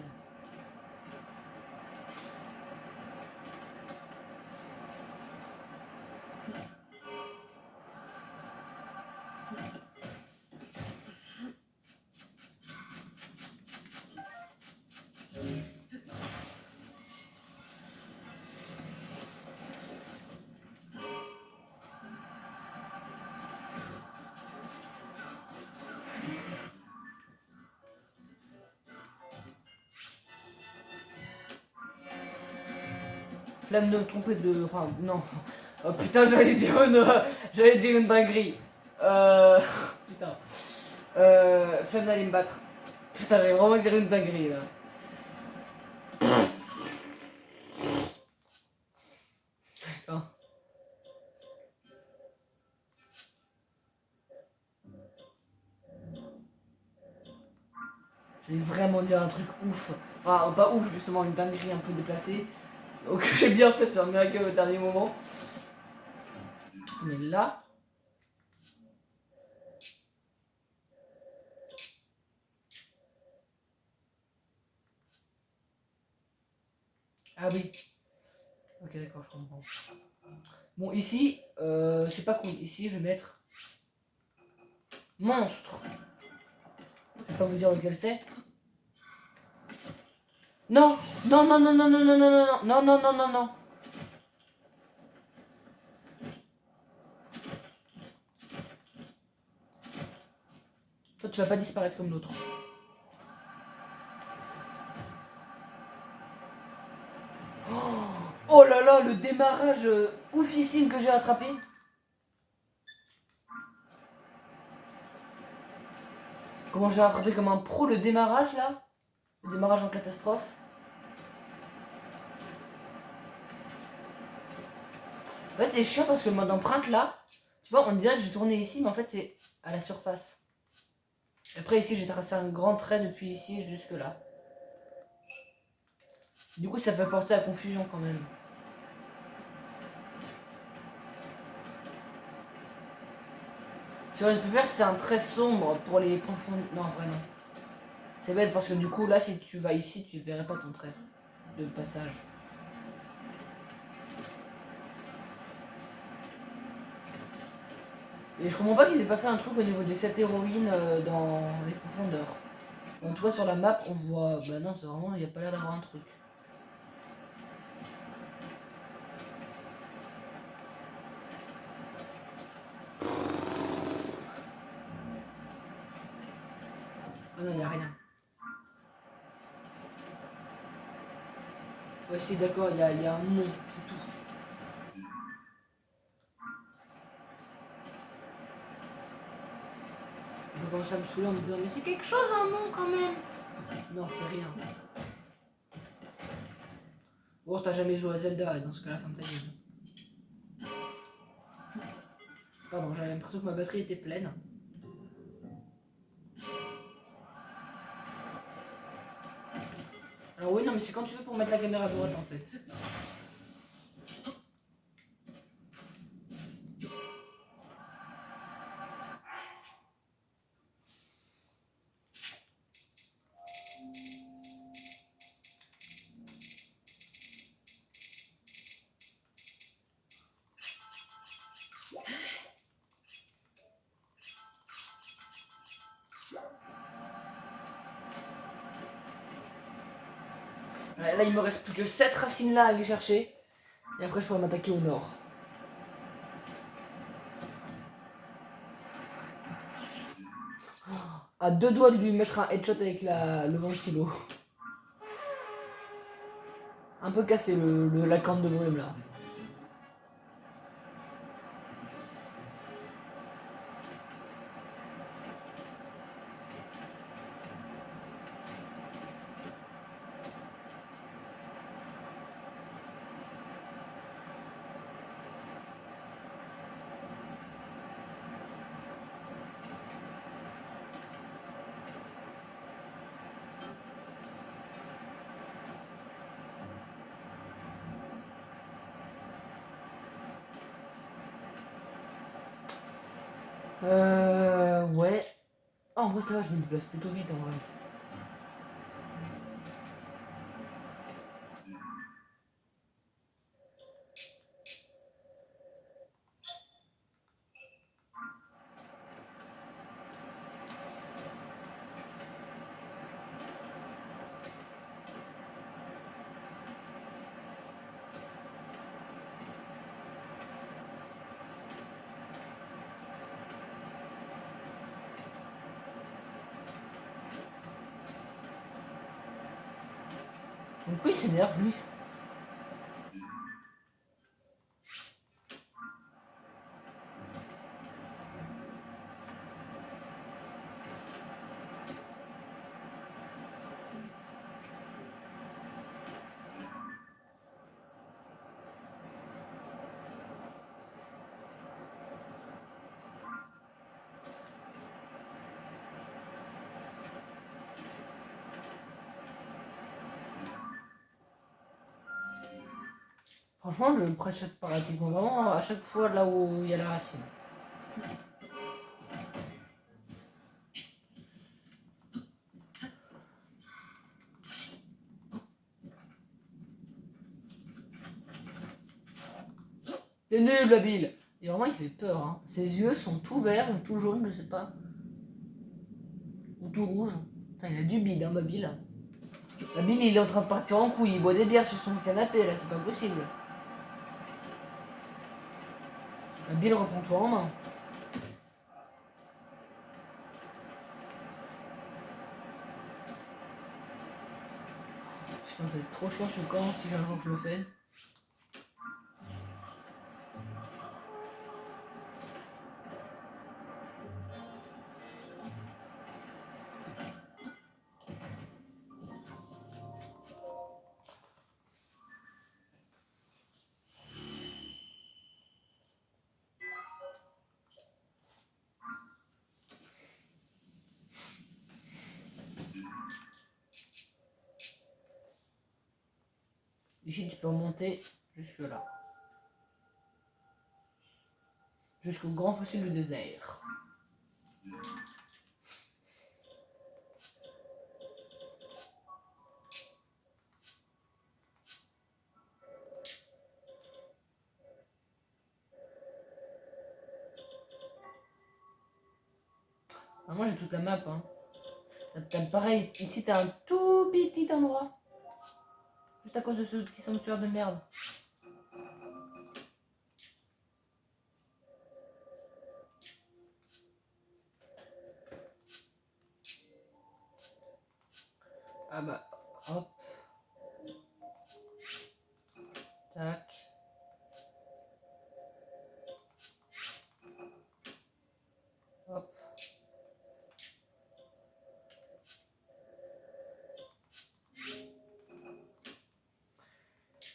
Flamme de me tromper de... Enfin, non. Oh putain, j'allais dire une dinguerie. Putain. Flamme d'aller me battre. Putain, j'allais vraiment dire une dinguerie, là. Putain. J'allais vraiment dire un truc ouf. Enfin, pas ouf, justement, une dinguerie un peu déplacée. Donc j'ai bien fait de faire miracle au dernier moment. Mais là... Ah oui. Ok, d'accord, je comprends. Bon, ici, c'est pas cool. Ici, je vais mettre... Monstre. Je vais pas vous dire lequel c'est. Non, non, non, non, non, non, non, non, non, non, non, non, non, non. Toi, tu vas pas disparaître comme l'autre. Oh là là, le démarrage oufissime que j'ai rattrapé. Comment j'ai rattrapé comme un pro le démarrage là? Le démarrage en catastrophe. Ouais, c'est chiant parce que le mode empreinte là, tu vois, on dirait que j'ai tourné ici, mais en fait c'est à la surface. Après ici, j'ai tracé un grand trait depuis ici jusque là. Du coup, ça peut porter à confusion quand même. Ce que je peux faire, c'est un trait sombre pour les profondeurs. Non, en vrai, non. C'est bête parce que du coup, là, si tu vas ici, tu verrais pas ton trait de passage. Et je comprends pas qu'ils aient pas fait un truc au niveau des 7 héroïnes dans les profondeurs. En tout cas, sur la map, on voit... Bah non, c'est vraiment... Il n'y a pas l'air d'avoir un truc. Ah non, il n'y a rien. Ouais, si, d'accord, il y a un nom, c'est tout. On peut commencer à me saouler en me disant, mais c'est quelque chose un nom quand même. Non, c'est rien. Oh, t'as jamais joué à Zelda, et dans ce cas-là, ça me gueule. Pardon, j'avais l'impression que ma batterie était pleine. Alors oui, non, mais c'est quand tu veux pour mettre la caméra à droite, en fait. Là, il me reste plus que 7 racines là à aller chercher. Et après, je pourrais m'attaquer au nord. À 2 doigts de lui mettre un headshot avec le ventilo. Un peu cassé la corne de brume là. Ouais. Oh, en vrai, ça va, je me déplace plutôt vite en vrai. Pourquoi il s'énerve lui? Franchement, je prêche pratiquement vraiment à chaque fois là où il y a la racine. C'est nul la bille. Et vraiment, il fait peur. Hein. Ses yeux sont tout verts ou tout jaunes, je sais pas. Ou tout rouge. Putain, il a du bide, hein, Babil. Babil, il est en train de partir en couille. Il boit des bières sur son canapé, là, c'est pas possible. Babil, reprends-toi en main. Putain, ça va être trop chiant ce camp si un jour je le fais. Ici, tu peux remonter jusque là. Jusqu'au grand fossile du désert. Moi j'ai toute la map. Hein. Pareil, ici t'as un tout petit endroit. Juste à cause de ce petit sanctuaire de merde. Ah bah, hop. Tac. Hop.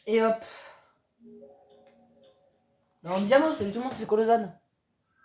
Et hop. Non, en diamant, salut tout le monde, c'est Colosane.